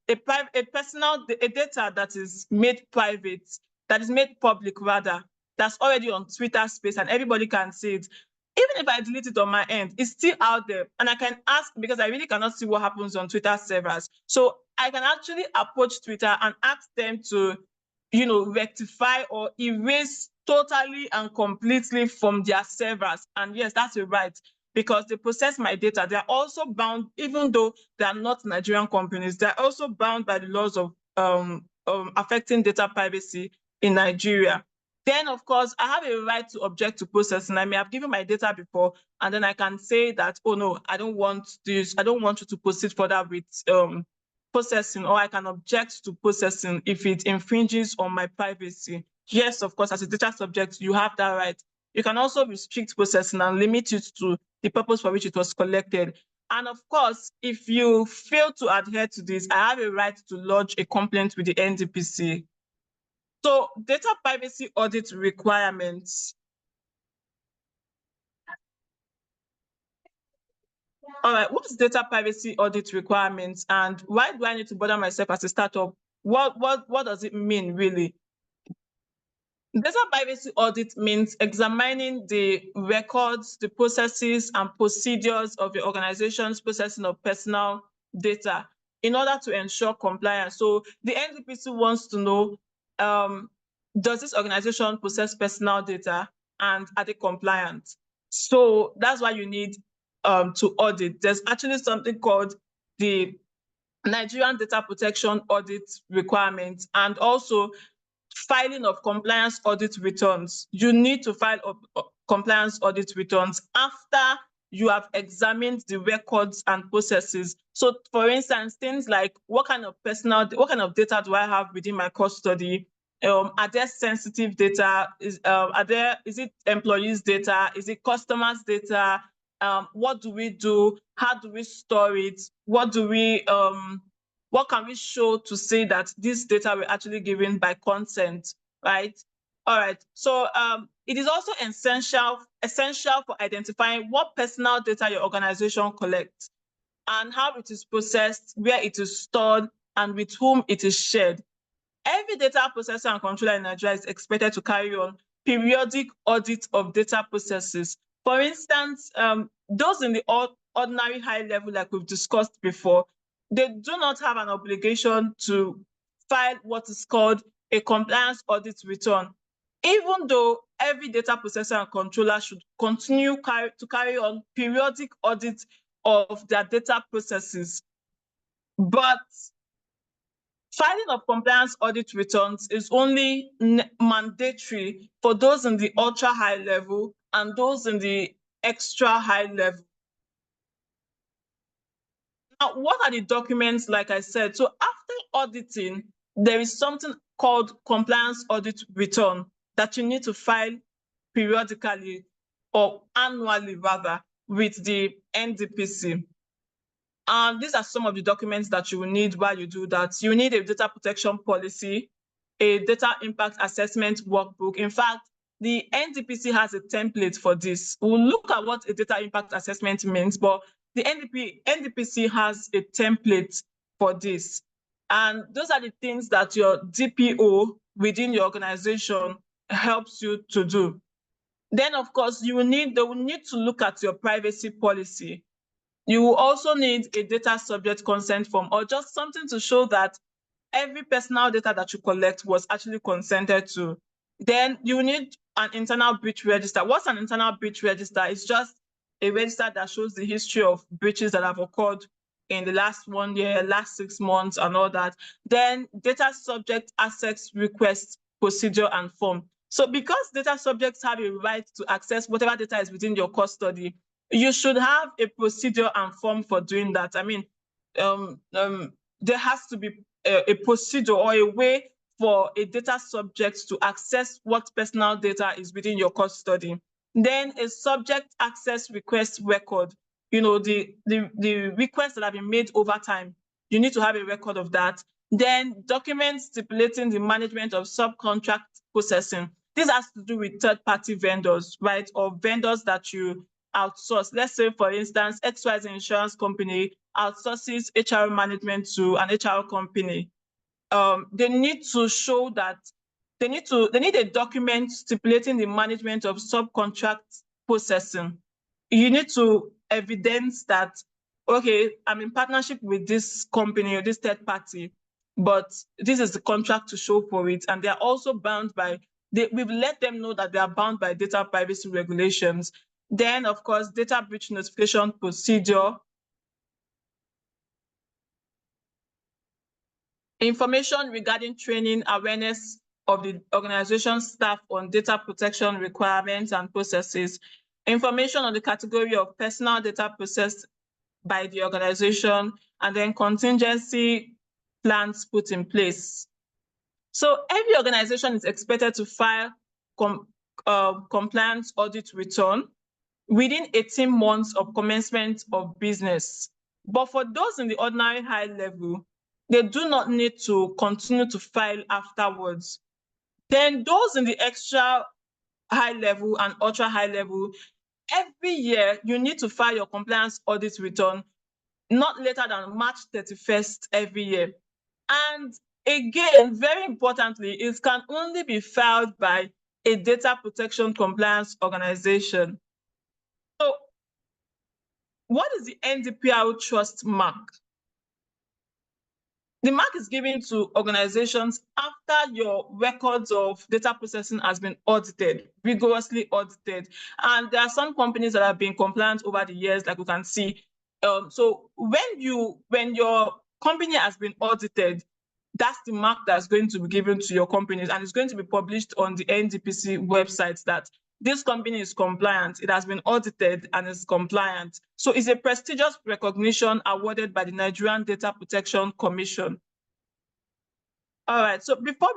data that is made private, that is made public rather, that's already on Twitter space and everybody can see it. Even if I delete it on my end, it's still out there. And I can ask, because I really cannot see what happens on Twitter servers. So I can actually approach Twitter and ask them to, rectify or erase totally and completely from their servers. And yes, that's a right, because they process my data. They're also bound, even though they are not Nigerian companies, they're also bound by the laws of affecting data privacy in Nigeria. Then, of course, I have a right to object to processing. I may have given my data before, and then I can say that, oh no, I don't want this. I don't want you to proceed further with processing, or I can object to processing if it infringes on my privacy. Yes, of course, as a data subject, you have that right. You can also restrict processing and limit it to the purpose for which it was collected. And of course, if you fail to adhere to this, I have a right to lodge a complaint with the NDPC. So data privacy audit requirements. All right, what's data privacy audit requirements, and why do I need to bother myself as a startup? What does it mean really? Data privacy audit means examining the records, the processes, and procedures of your organization's processing of personal data in order to ensure compliance. So the NDPC wants to know, does this organization process personal data, and are they compliant? So that's why you need to audit. There's actually something called the Nigerian Data Protection Audit Requirements, and also filing of compliance audit returns. You need to file compliance audit returns after you have examined the records and processes. So, for instance, things like what kind of data do I have within my custody? Are there sensitive data? Is it employees' data? Is it customers' data? What do we do? How do we store it? What can we show to say that this data were actually given by consent, right? All right. So it is also essential for identifying what personal data your organization collects and how it is processed, where it is stored, and with whom it is shared. Every data processor and controller in Nigeria is expected to carry on periodic audit of data processes. For instance, those in the ordinary high level, like we've discussed before, they do not have an obligation to file what is called a compliance audit return, even though every data processor and controller should continue to carry on periodic audits of their data processes. But filing of compliance audit returns is only mandatory for those in the ultra high level and those in the extra high level. Now, what are the documents, like I said? So after auditing, there is something called compliance audit return that you need to file periodically or annually rather with the NDPC. And these are some of the documents that you will need while you do that. You need a data protection policy, a data impact assessment workbook. In fact, the NDPC has a template for this. We'll look at what a data impact assessment means, but the NDPC has a template for this. And those are the things that your DPO within your organization helps you to do. Then, of course, they will need to look at your privacy policy. You will also need a data subject consent form or just something to show that every personal data that you collect was actually consented to. Then you need an internal breach register. What's an internal breach register? It's just a register that shows the history of breaches that have occurred in the last 1 year, last 6 months, and all that. Then data subject access request procedure and form. So because data subjects have a right to access whatever data is within your custody, you should have a procedure and form for doing that. I mean, there has to be a procedure or a way for a data subject to access what personal data is within your custody. Then a subject access request record, the requests that have been made over time, you need to have a record of that. Then documents stipulating the management of subcontract processing. This has to do with third-party vendors, right? Or vendors that you outsource. Let's say, for instance, XYZ insurance company outsources HR management to an HR company. They need to show that they need a document stipulating the management of subcontract processing. You need to evidence that, okay, I'm in partnership with this company or this third party, but this is the contract to show for it. And they're also bound by, we've let them know that they are bound by data privacy regulations. Then, of course, data breach notification procedure, information regarding training, awareness of the organization staff on data protection requirements and processes, information on the category of personal data processed by the organization, and then contingency plans put in place. So every organization is expected to file compliance audit return within 18 months of commencement of business. But for those in the ordinary high level, they do not need to continue to file afterwards. Then those in the extra high level and ultra high level, every year you need to file your compliance audit return not later than March 31st every year. And again, very importantly, it can only be filed by a data protection compliance organization. So what is the NDPR trust mark? The mark is given to organizations after your records of data processing has been audited, rigorously audited. And there are some companies that have been compliant over the years, like you can see. So when your company has been audited, that's the mark that's going to be given to your companies, and it's going to be published on the NDPC website that this company is compliant, it has been audited and is compliant. So it's a prestigious recognition awarded by the Nigerian Data Protection Commission. All right, so before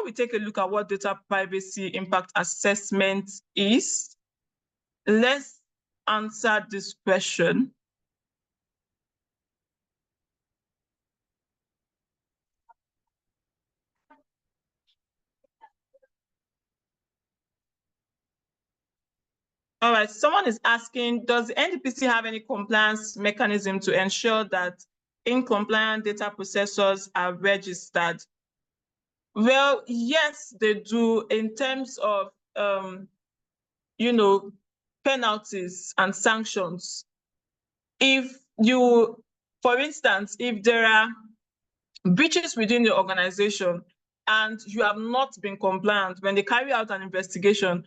we take a look at what data privacy impact assessment is, let's answer this question. All right, someone is asking, does the NDPC have any compliance mechanism to ensure that incompliant data processors are registered? Well, yes, they do in terms of, penalties and sanctions. If you, for instance, if there are breaches within your organization and you have not been compliant when they carry out an investigation.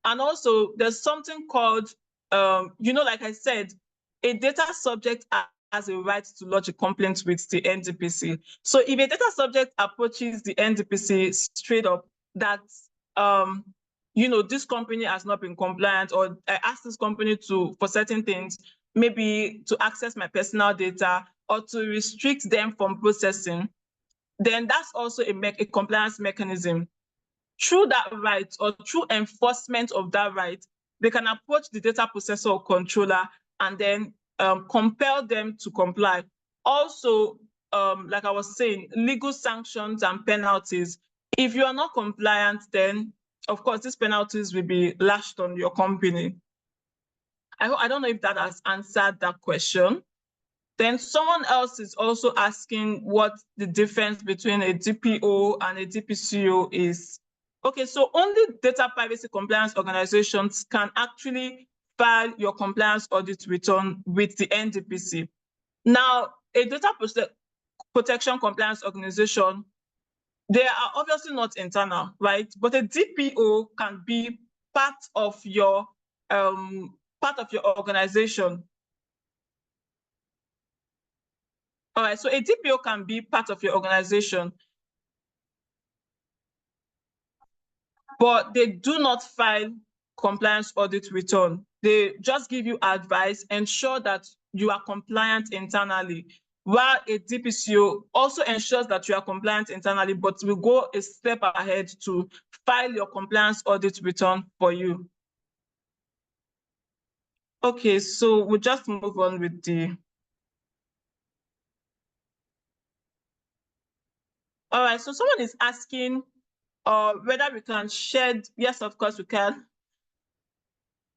And also, there's something called, like I said, a data subject has a right to lodge a complaint with the NDPC. So if a data subject approaches the NDPC straight up that, this company has not been compliant, or I ask this company for certain things, maybe to access my personal data or to restrict them from processing, then that's also a compliance mechanism. Through that right, or through enforcement of that right, they can approach the data processor or controller and then compel them to comply. Also, like I was saying, legal sanctions and penalties. If you are not compliant, then of course these penalties will be lashed on your company. I don't know if that has answered that question. Then someone else is also asking what the difference between a DPO and a DPCO is. Okay, so only data privacy compliance organizations can actually file your compliance audit return with the NDPC. Now, a data protection compliance organization, they are obviously not internal, right? But a DPO can be part of your organization. All right, so a DPO can be part of your organization, but they do not file compliance audit return. They just give you advice, ensure that you are compliant internally, while a DPCO also ensures that you are compliant internally, but will go a step ahead to file your compliance audit return for you. Okay, so we'll just move on with the... All right, so someone is asking whether we can shed, yes, of course we can,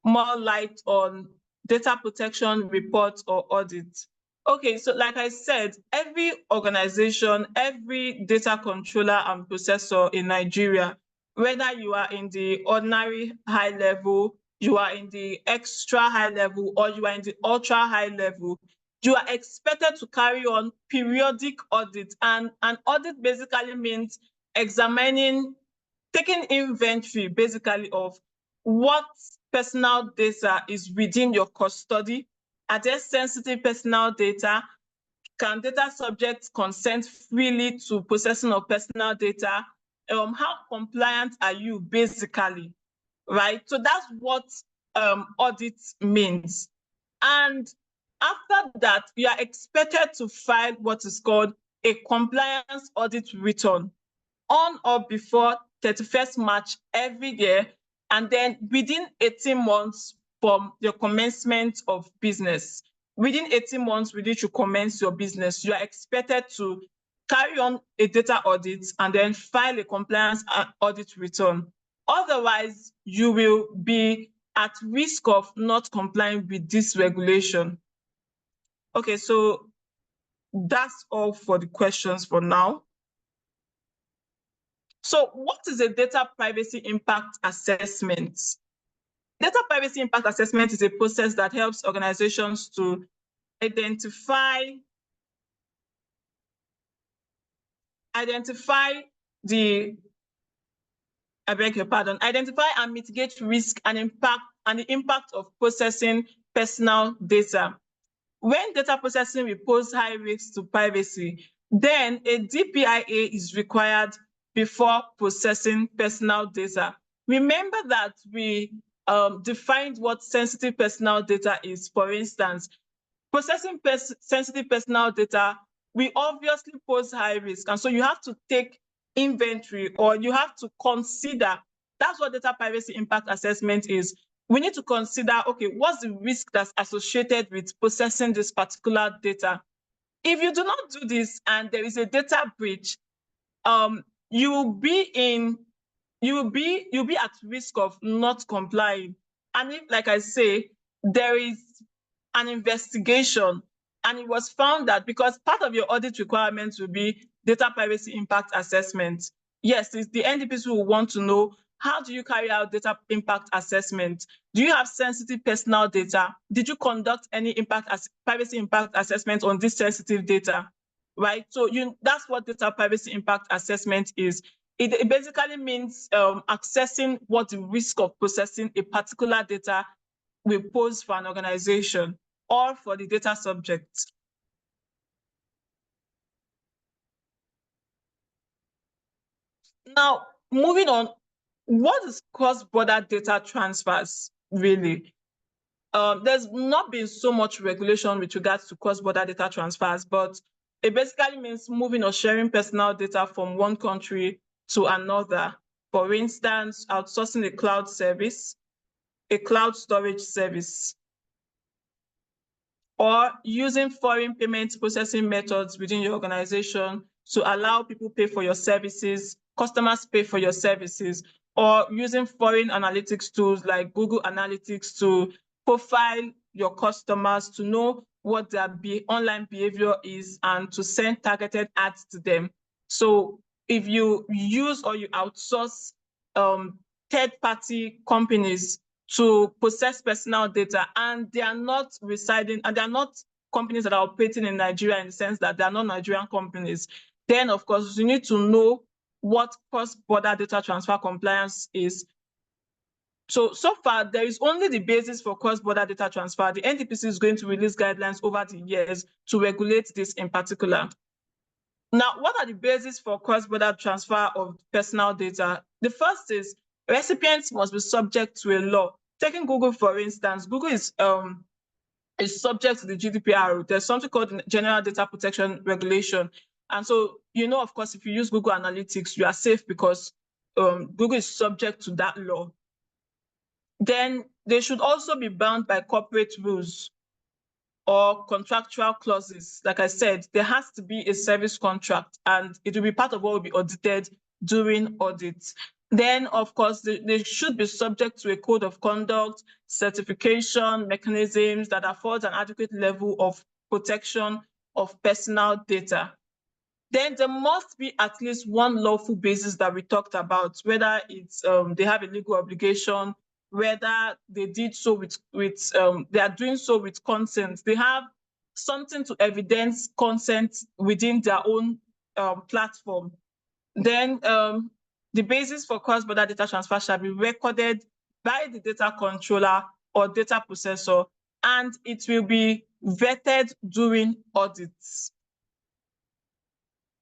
more light on data protection reports or audits. Okay, so like I said, every organization, every data controller and processor in Nigeria, whether you are in the ordinary high level, you are in the extra high level, or you are in the ultra high level, you are expected to carry on periodic audits. And an audit basically means taking inventory basically of what personal data is within your custody. Are there sensitive personal data? Can data subjects consent freely to processing of personal data? How compliant are you basically, right? So that's what audit means. And after that, you are expected to file what is called a compliance audit return on or before 31st March every year, and then within 18 months from your commencement of business. Within 18 months with which you commence your business, you are expected to carry on a data audit and then file a compliance audit return. Otherwise, you will be at risk of not complying with this regulation. Okay, so that's all for the questions for now. So what is a data privacy impact assessment? Data privacy impact assessment is a process that helps organizations to identify and mitigate risk and the impact of processing personal data. When data processing will pose high risks to privacy, then a DPIA is required before processing personal data. Remember that we defined what sensitive personal data is. For instance, processing sensitive personal data will obviously pose high risk. And so you have to take inventory, or you have to consider. That's what data privacy impact assessment is. We need to consider, okay, what's the risk that's associated with processing this particular data? If you do not do this and there is a data breach, you will be at risk of not complying. And if, like I say, there is an investigation and it was found that, because part of your audit requirements will be data privacy impact assessment. Yes, it's the NDPC who will want to know, how do you carry out data impact assessment? Do you have sensitive personal data? Did you conduct any privacy impact assessment on this sensitive data? Right, so that's what data privacy impact assessment is. It basically means accessing what the risk of processing a particular data will pose for an organization or for the data subject. Now, moving on, what is cross-border data transfers really? There's not been so much regulation with regards to cross-border data transfers, but it basically means moving or sharing personal data from one country to another. For instance, outsourcing a cloud service, a cloud storage service, or using foreign payment processing methods within your organization to allow people pay for your services, customers pay for your services, or using foreign analytics tools like Google Analytics to profile your customers to know what their online behavior is and to send targeted ads to them. So if you use or you outsource third-party companies to process personal data, and they are not residing, and they are not companies that are operating in Nigeria in the sense that they are not Nigerian companies, then of course you need to know what cross-border data transfer compliance is. So far, there is only the basis for cross-border data transfer. The NDPC is going to release guidelines over the years to regulate this in particular. Now, what are the bases for cross-border transfer of personal data? The first is recipients must be subject to a law. Taking Google, for instance, Google is subject to the GDPR. There's something called the General Data Protection Regulation. And so, of course, if you use Google Analytics, you are safe because Google is subject to that law. Then they should also be bound by corporate rules or contractual clauses. Like I said, there has to be a service contract, and it will be part of what will be audited during audits. Then, of course, they should be subject to a code of conduct, certification mechanisms that affords an adequate level of protection of personal data. Then there must be at least one lawful basis that we talked about, whether it's they have a legal obligation, whether they did so they are doing so with consent. They have something to evidence consent within their own platform. Then the basis for cross-border data transfer shall be recorded by the data controller or data processor, and it will be vetted during audits.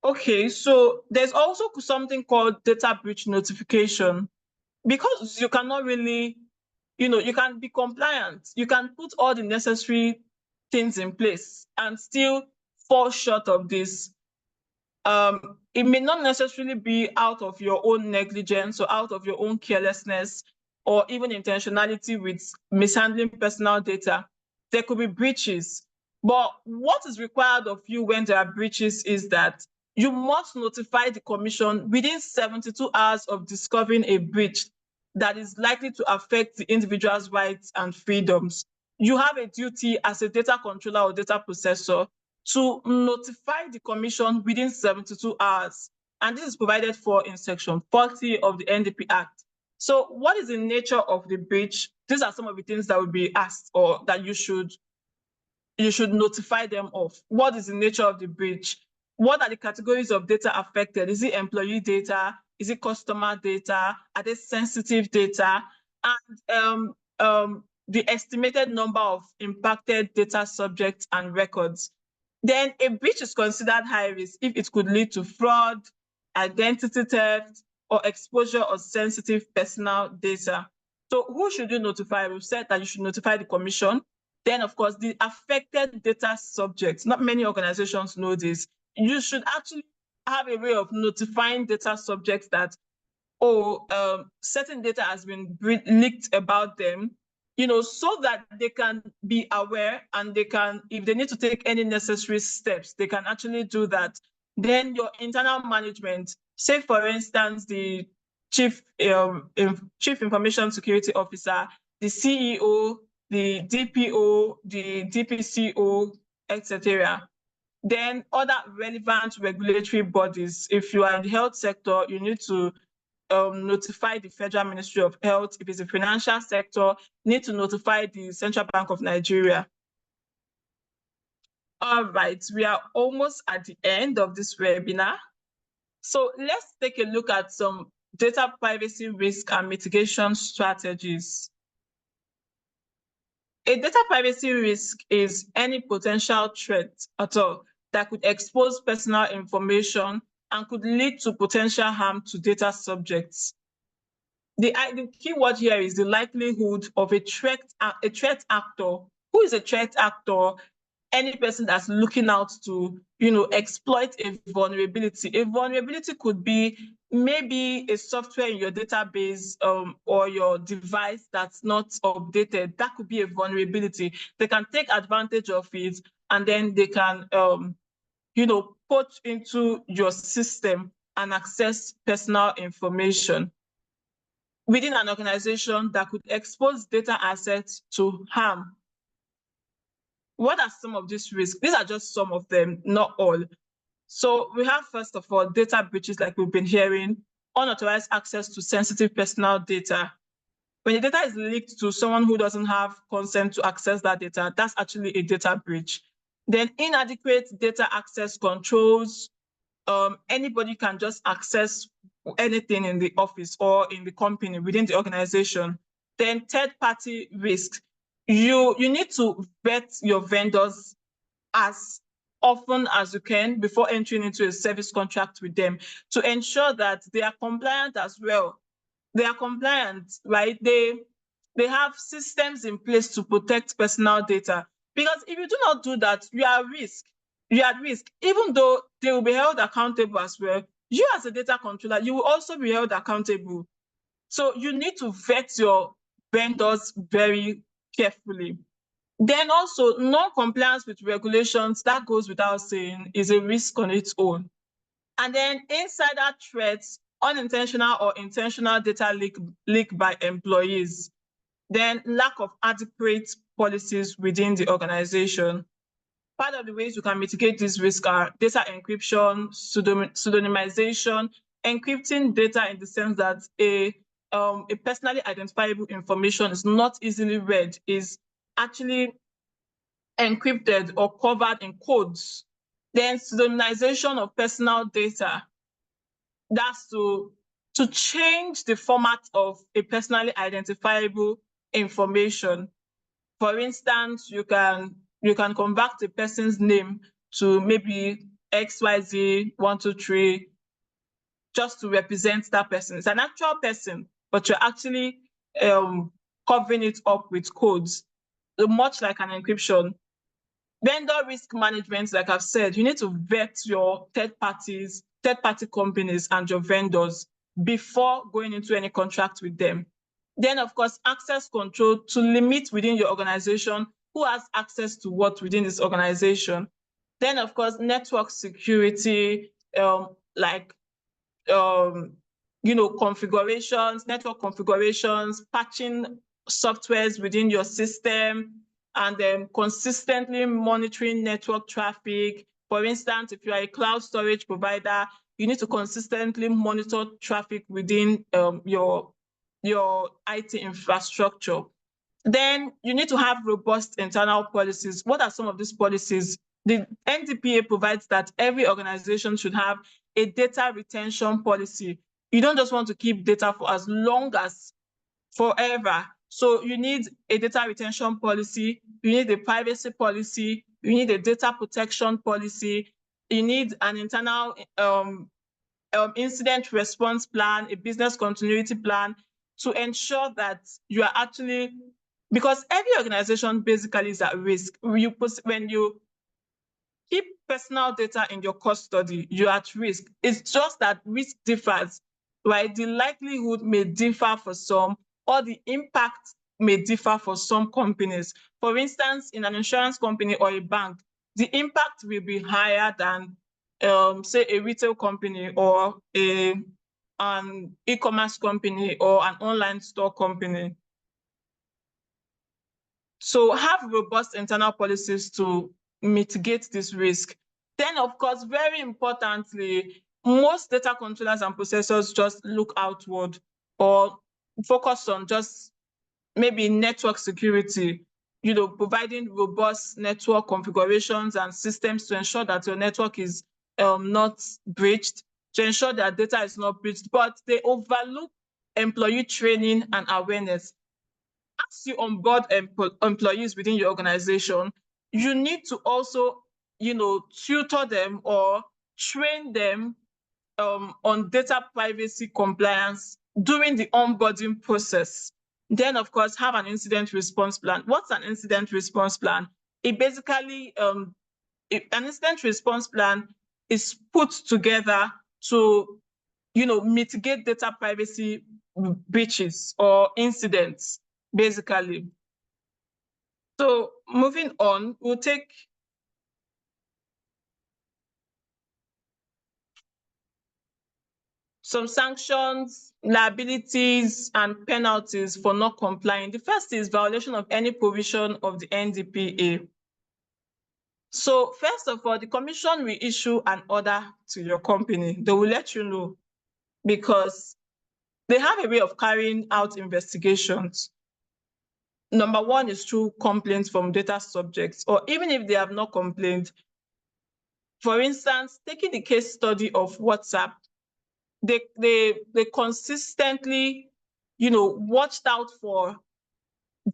Okay, so there's also something called data breach notification. Because you cannot really, you can be compliant, you can put all the necessary things in place and still fall short of this. It may not necessarily be out of your own negligence or out of your own carelessness or even intentionality with mishandling personal data. There could be breaches. But what is required of you when there are breaches is that you must notify the Commission within 72 hours of discovering a breach that is likely to affect the individual's rights and freedoms. You have a duty as a data controller or data processor to notify the Commission within 72 hours. And this is provided for in Section 40 of the NDP Act. So what is the nature of the breach? These are some of the things that will be asked or that you should notify them of. What is the nature of the breach? What are the categories of data affected? Is it employee data? Is it customer data? Are they sensitive data? And the estimated number of impacted data subjects and records. Then a breach is considered high risk if it could lead to fraud, identity theft, or exposure of sensitive personal data. So who should you notify? We've said that you should notify the Commission. Then, of course, the affected data subjects. Not many organizations know this. You should actually have a way of notifying data subjects that, certain data has been leaked about them, so that they can be aware and they can, if they need to take any necessary steps, they can actually do that. Then your internal management, say for instance, the Chief Information Security Officer, the CEO, the DPO, the DPCO, etc. Then other relevant regulatory bodies. If you are in the health sector, you need to notify the Federal Ministry of Health. If it's a financial sector, you need to notify the Central Bank of Nigeria. All right, we are almost at the end of this webinar. So let's take a look at some data privacy risk and mitigation strategies. A data privacy risk is any potential threat at all that could expose personal information and could lead to potential harm to data subjects. The key word here is the likelihood of a threat actor. Who is a threat actor? Any person that's looking out to, exploit a vulnerability. A vulnerability could be maybe a software in your database or your device that's not updated. That could be a vulnerability. They can take advantage of it, and then they can, poach into your system and access personal information within an organization that could expose data assets to harm. What are some of these risks? These are just some of them, not all. So we have, first of all, data breaches, like we've been hearing, unauthorized access to sensitive personal data. When the data is leaked to someone who doesn't have consent to access that data, that's actually a data breach. Then inadequate data access controls. Anybody can just access anything in the office or in the company within the organization. Then third-party risks. You need to vet your vendors as often as you can before entering into a service contract with them to ensure that they are compliant as well. They are compliant, right? They have systems in place to protect personal data. Because if you do not do that, you are at risk. You're at risk. Even though they will be held accountable as well, you as a data controller, you will also be held accountable. So you need to vet your vendors very carefully. Then also, non-compliance with regulations, that goes without saying, is a risk on its own. And then insider threats, unintentional or intentional data leak by employees. Then lack of adequate policies within the organization. Part of the ways you can mitigate this risk are data encryption, pseudonymization, encrypting data in the sense that a personally identifiable information is not easily read, is actually encrypted or covered in codes. Then pseudonymization of personal data. That's to change the format of a personally identifiable information. For instance, you can convert a person's name to maybe XYZ123 just to represent that person. It's an actual person, but you're actually covering it up with codes, much like an encryption. Vendor risk management, like I've said, you need to vet your third-party companies and your vendors before going into any contract with them. Then, of course, access control to limit within your organization who has access to what within this organization. Then, of course, network security, configurations, network configurations, patching softwares within your system, and then consistently monitoring network traffic. For instance, if you are a cloud storage provider, you need to consistently monitor traffic within your IT infrastructure. Then you need to have robust internal policies. What are some of these policies? The NDPA provides that every organization should have a data retention policy. You don't just want to keep data for as long as forever. So you need a data retention policy, you need a privacy policy, you need a data protection policy, you need an internal incident response plan, a business continuity plan to ensure that you are actually, because every organization basically is at risk. When you keep personal data in your custody, you're at risk. It's just that risk differs, right? The likelihood may differ for some, or the impact may differ for some companies. For instance, in an insurance company or a bank, the impact will be higher than, say, a retail company or an e-commerce company or an online store company. So have robust internal policies to mitigate this risk. Then, of course, very importantly, most data controllers and processors just look outward or focus on just maybe network security, providing robust network configurations and systems to ensure that your network is not breached. to ensure that data is not breached, but they overlook employee training and awareness. As you onboard employees within your organization, you need to also, tutor them or train them on data privacy compliance during the onboarding process. Then, of course, have an incident response plan. What's an incident response plan? It basically, an incident response plan is put together to, mitigate data privacy breaches or incidents, basically. So moving on, we'll take some sanctions, liabilities, and penalties for not complying. The first is violation of any provision of the NDPA. So first of all, the commission will issue an order to your company. They will let you know, because they have a way of carrying out investigations. Number one is through complaints from data subjects, or even if they have not complained. For instance, taking the case study of WhatsApp, they consistently, watched out for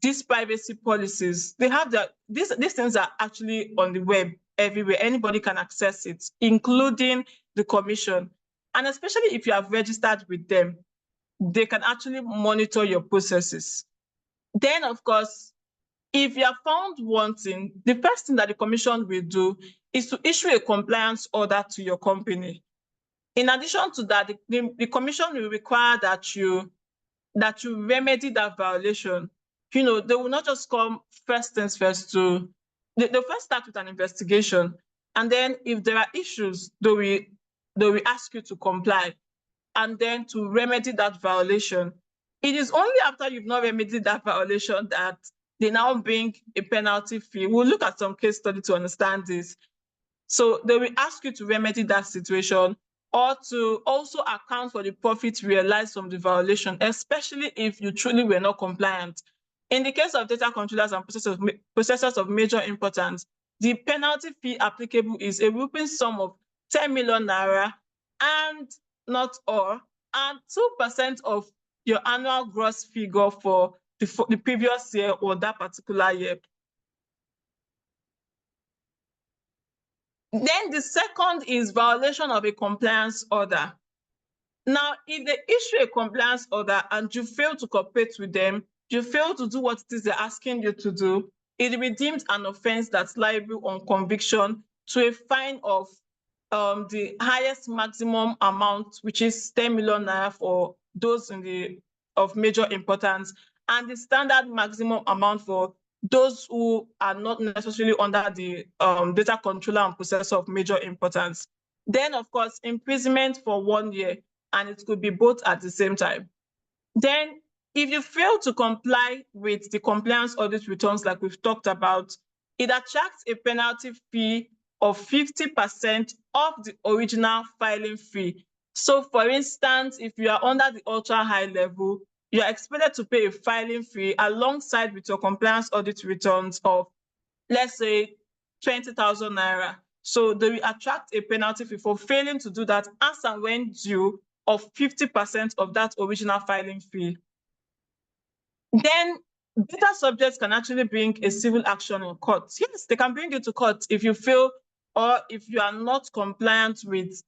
these privacy policies. They have these things are actually on the web everywhere. Anybody can access it, including the commission. And especially if you have registered with them, they can actually monitor your processes. Then, of course, if you are found wanting, the first thing that the commission will do is to issue a compliance order to your company. In addition to that, the commission will require that you remedy that violation. They will not just come first things first they'll first start with an investigation, and then if there are issues, they will ask you to comply and then to remedy that violation. It is only after you've not remedied that violation that they now bring a penalty fee. We'll look at some case study to understand this. So they will ask you to remedy that situation, or to also account for the profits realized from the violation, especially if you truly were not compliant. In the case of data controllers and processors of major importance, the penalty fee applicable is a whopping sum of 10 million naira, and not all, and 2% of your annual gross figure for the previous year or that particular year. Then the second is violation of a compliance order. Now, if they issue a compliance order and you fail to cooperate with them, you fail to do what it is they're asking you to do, it will be deemed an offense that's liable on conviction to a fine of the highest maximum amount, which is 10 million naira for those of major importance, and the standard maximum amount for those who are not necessarily under the data controller and processor of major importance. Then, of course, imprisonment for 1 year, and it could be both at the same time. Then, if you fail to comply with the compliance audit returns like we've talked about, it attracts a penalty fee of 50% of the original filing fee. So, for instance, if you are under the ultra high level, you are expected to pay a filing fee alongside with your compliance audit returns of, let's say, 20,000 naira. So they will attract a penalty fee for failing to do that as and when due of 50% of that original filing fee. Then data subjects can actually bring a civil action in court. Yes, they can bring you to court if you fail, or if you are not compliant with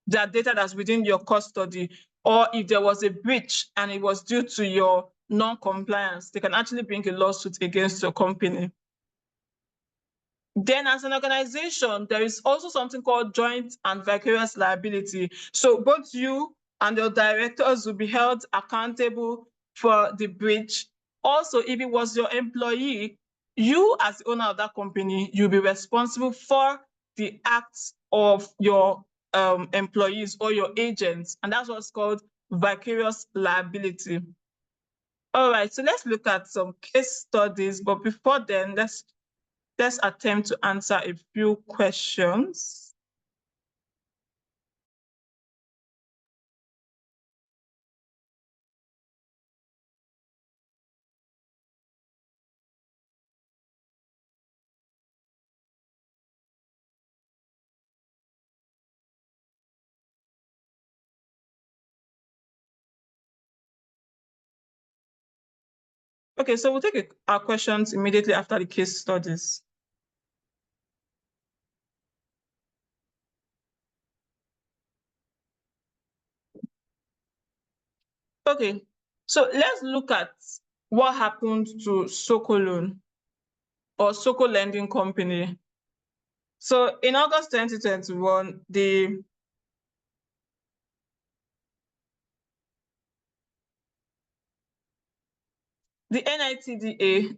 that data that's within your custody, or if there was a breach and it was due to your non-compliance, they can actually bring a lawsuit against your company. Then, as an organization, there is also something called joint and vicarious liability. So both you and your directors will be held accountable for the breach. Also, if it was your employee, you as the owner of that company, you'll be responsible for the acts of your employees or your agents, and that's what's called vicarious liability. All right, so let's look at some case studies, but before then, let's attempt to answer a few questions. Okay, so we'll take our questions immediately after the case studies. Okay, so let's look at what happened to Sokolon or Soko Lending Company. So in August 2021, the NITDA,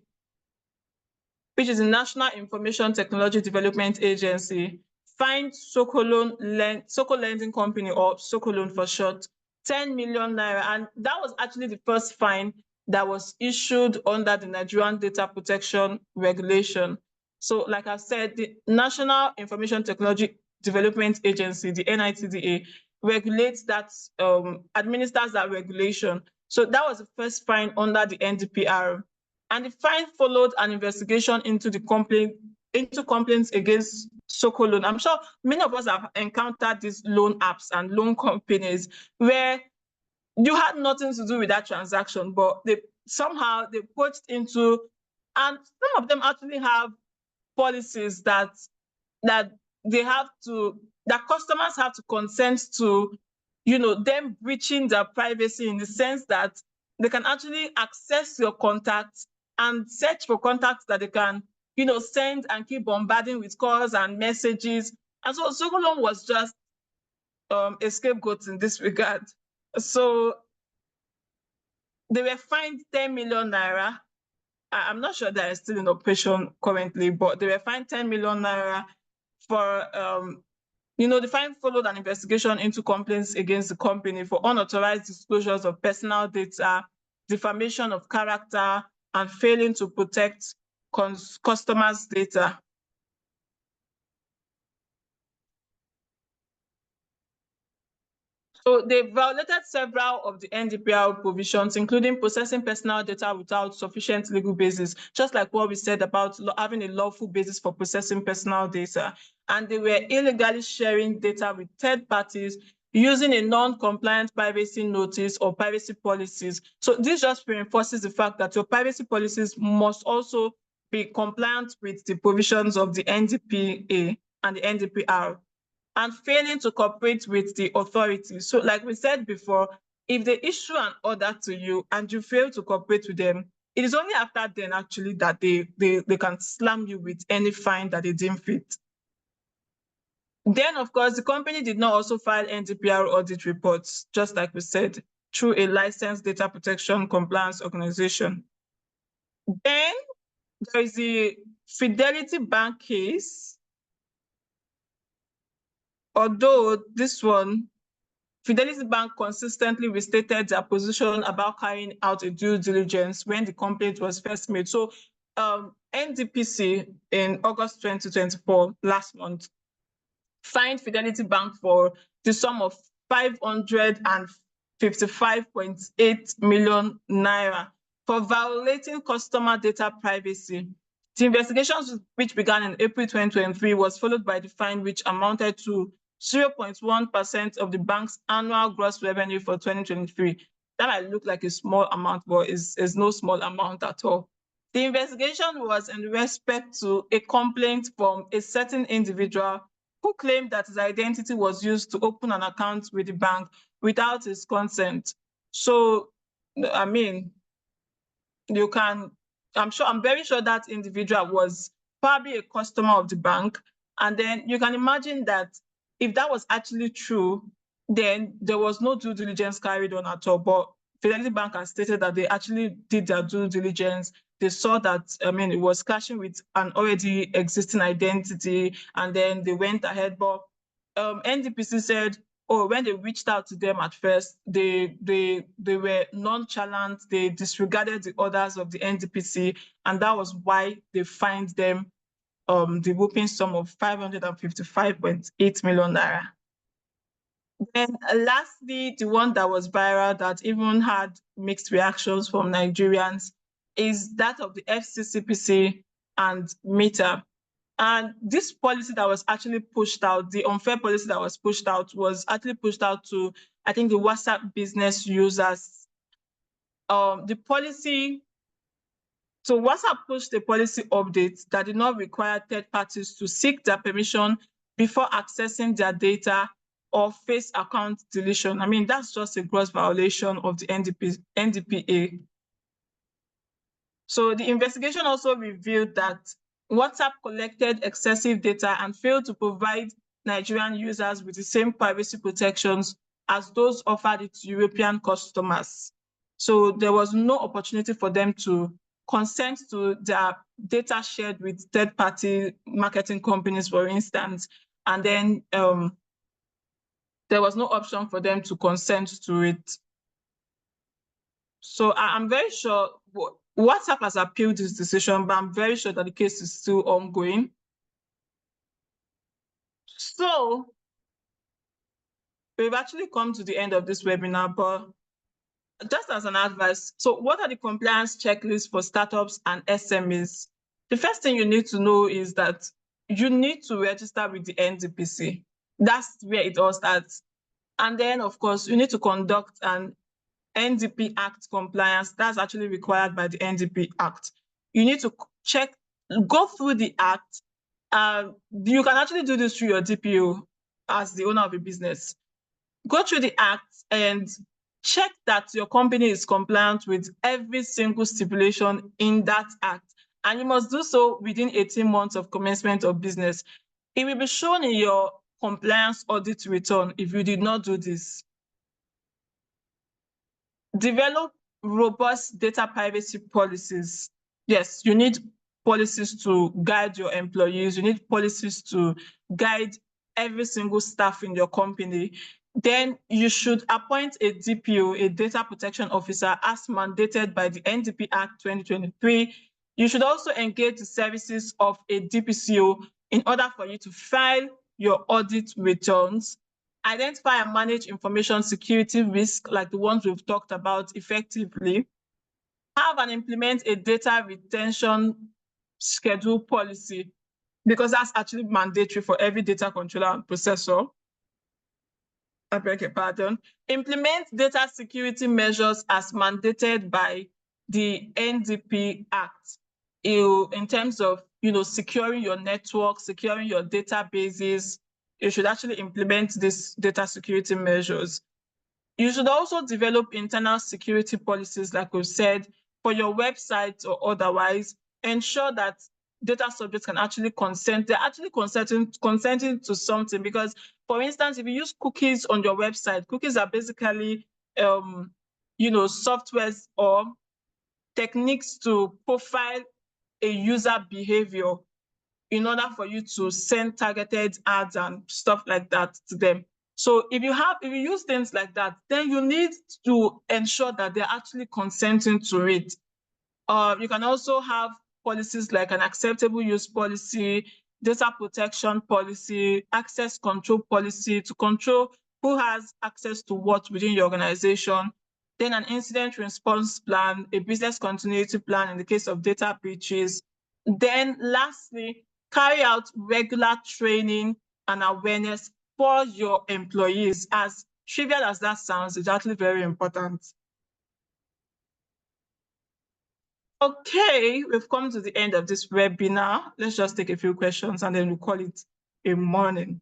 which is the National Information Technology Development Agency, fined Soko Lending Company, or Sokolon for short, 10 million naira. And that was actually the first fine that was issued under the Nigerian Data Protection Regulation. So, like I said, the National Information Technology Development Agency, the NITDA, regulates that, administers that regulation. So that was the first fine under the NDPR. And the fine followed an investigation into complaints against Soko Loan. I'm sure many of us have encountered these loan apps and loan companies where you had nothing to do with that transaction, but they poached into, and some of them actually have policies that they have to that customers have to consent to, them breaching their privacy, in the sense that they can actually access your contacts and search for contacts that they can, send and keep bombarding with calls and messages. And so Sogolon was just a scapegoat in this regard. So they were fined 10 million naira. I'm not sure that is still in operation currently, but they were fined 10 million naira for the fine followed an investigation into complaints against the company for unauthorized disclosures of personal data, defamation of character, and failing to protect customers' data. So they violated several of the NDPR provisions, including processing personal data without sufficient legal basis, just like what we said about having a lawful basis for processing personal data. And they were illegally sharing data with third parties using a non-compliant privacy notice or privacy policies. So this just reinforces the fact that your privacy policies must also be compliant with the provisions of the NDPA and the NDPR, and failing to cooperate with the authorities. So like we said before, if they issue an order to you and you fail to cooperate with them, it is only after then actually that they can slam you with any fine that they deem fit. Then, of course, the company did not also file NDPR audit reports, just like we said, through a licensed data protection compliance organization. Then there is the Fidelity Bank case. Although this one, Fidelity Bank consistently restated their position about carrying out a due diligence when the complaint was first made. So NDPC in August 2024, last month, fined Fidelity Bank for the sum of 555.8 million naira for violating customer data privacy. The investigations, which began in April 2023, was followed by the fine, which amounted to 0.1% of the bank's annual gross revenue for 2023. That might look like a small amount, but is no small amount at all. The investigation was in respect to a complaint from a certain individual who claimed that his identity was used to open an account with the bank without his consent. So, I mean, I'm very sure that individual was probably a customer of the bank. And then you can imagine that if that was actually true, then there was no due diligence carried on at all. But Fidelity Bank has stated that they actually did their due diligence. They saw that, it was clashing with an already existing identity, and then they went ahead. But NDPC said, when they reached out to them at first, they were nonchalant. They disregarded the orders of the NDPC, and that was why they fined them the whopping sum of 555.8 million naira. Then lastly, the one that was viral that even had mixed reactions from Nigerians is that of the FCCPC and Meta. And this policy that was actually pushed out, the unfair policy that was pushed out, was actually pushed out to, I think, the WhatsApp business users. The policy So WhatsApp pushed a policy update that did not require third parties to seek their permission before accessing their data or face account deletion. I mean, that's just a gross violation of the NDPA. So the investigation also revealed that WhatsApp collected excessive data and failed to provide Nigerian users with the same privacy protections as those offered its European customers. So there was no opportunity for them to consent to their data shared with third-party marketing companies, for instance, and then there was no option for them to consent to it. So I'm very sure WhatsApp has appealed this decision, but I'm very sure that the case is still ongoing. So we've actually come to the end of this webinar, but just as an advice, so what are the compliance checklists for startups and SMEs? The first thing you need to know is that you need to register with the NDPC. That's where it all starts. And then, of course, you need to conduct an NDP Act compliance. That's actually required by the NDP Act. You need to go through the Act. You can actually do this through your DPO as the owner of a business. Go through the Act and check that your company is compliant with every single stipulation in that Act. And you must do so within 18 months of commencement of business. It will be shown in your compliance audit return if you did not do this. Develop robust data privacy policies. Yes, you need policies to guide your employees. You need policies to guide every single staff in your company. Then you should appoint a DPO, a data protection officer, as mandated by the NDP Act 2023. You should also engage the services of a DPCO in order for you to file your audit returns. Identify and manage information security risk, like the ones we've talked about, effectively. Have and implement a data retention schedule policy, because that's actually mandatory for every data controller and processor. I beg your pardon. Implement data security measures as mandated by the NDP Act in terms of securing your network, securing your databases. You should actually implement these data security measures. You should also develop internal security policies, like we've said, for your website or otherwise. Ensure that data subjects can actually consent. They're actually consenting to something, because, for instance, if you use cookies on your website, cookies are basically, softwares or techniques to profile a user behavior in order for you to send targeted ads and stuff like that to them. So if you use things like that, then you need to ensure that they're actually consenting to it. You can also have policies like an acceptable use policy, data protection policy, access control policy to control who has access to what within your organization, then an incident response plan, a business continuity plan in the case of data breaches. Then lastly, carry out regular training and awareness for your employees. As trivial as that sounds, it's actually very important. Okay, we've come to the end of this webinar. Let's just take a few questions and then we'll call it a morning.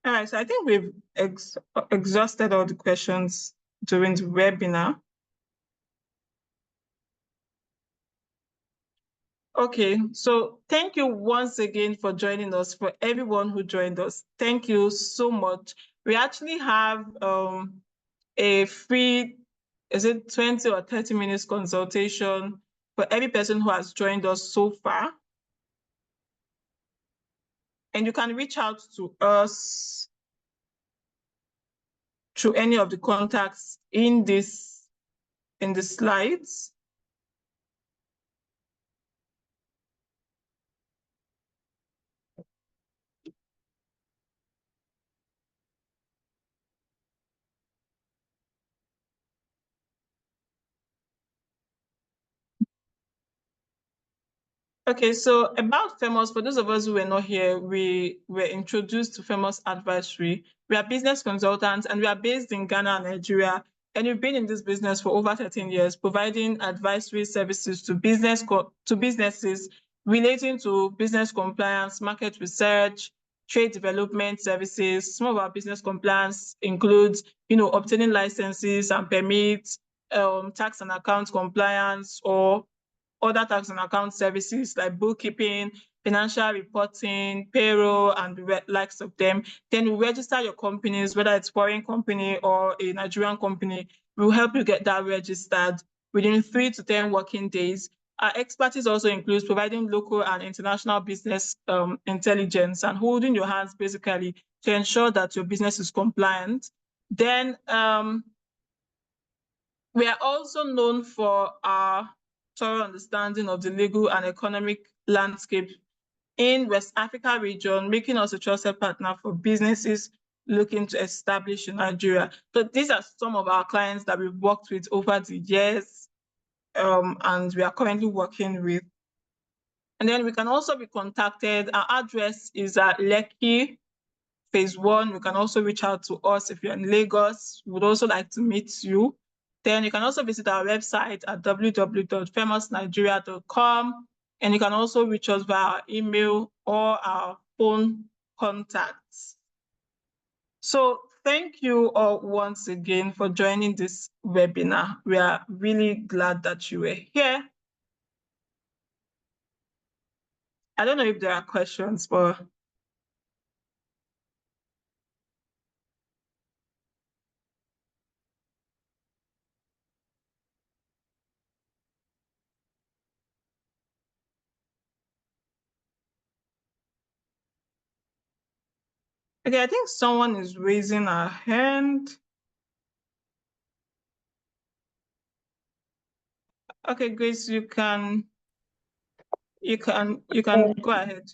All right, so I think we've exhausted all the questions during the webinar. Okay, so thank you once again for joining us. For everyone who joined us, thank you so much. We actually have a free, is it 20 or 30 minutes consultation for every person who has joined us so far. And you can reach out to us through any of the contacts in the slides. Okay, so about Famous, for those of us who were not here, we were introduced to Famous Advisory. We are business consultants and we are based in Ghana and Nigeria. And we've been in this business for over 13 years, providing advisory services to businesses relating to business compliance, market research, trade development services. Some of our business compliance includes, obtaining licenses and permits, tax and account compliance, or other tax and account services like bookkeeping, financial reporting, payroll, and the likes of them. Then we register your companies, whether it's foreign company or a Nigerian company. We'll help you get that registered within 3 to 10 working days. Our expertise also includes providing local and international business intelligence and holding your hands basically to ensure that your business is compliant. Then we are also known for our thorough understanding of the legal and economic landscape in West Africa region, making us a trusted partner for businesses looking to establish in Nigeria. So these are some of our clients that we've worked with over the years, and we are currently working with. And then we can also be contacted. Our address is at Lekki, Phase 1. You can also reach out to us if you're in Lagos. We would also like to meet you. Then you can also visit our website at www.famousnigeria.com. And you can also reach us via our email or our phone contacts. So thank you all once again for joining this webinar. We are really glad that you were here. I don't know if there are questions, but okay, I think someone is raising a hand. Okay, Grace, you can go ahead.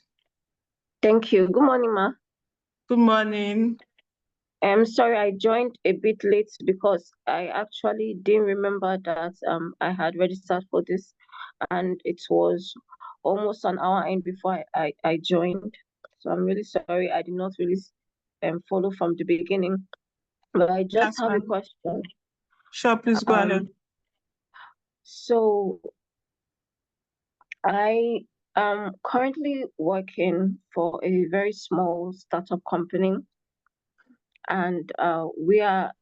Thank you. Good morning, Ma. Good morning. I'm sorry I joined a bit late because I actually didn't remember that I had registered for this, and it was almost an hour in before I joined. So I'm really sorry I did not really follow from the beginning. But I just That's have a fine. question. Sure, please go ahead. So I am currently working for a very small startup company, and we are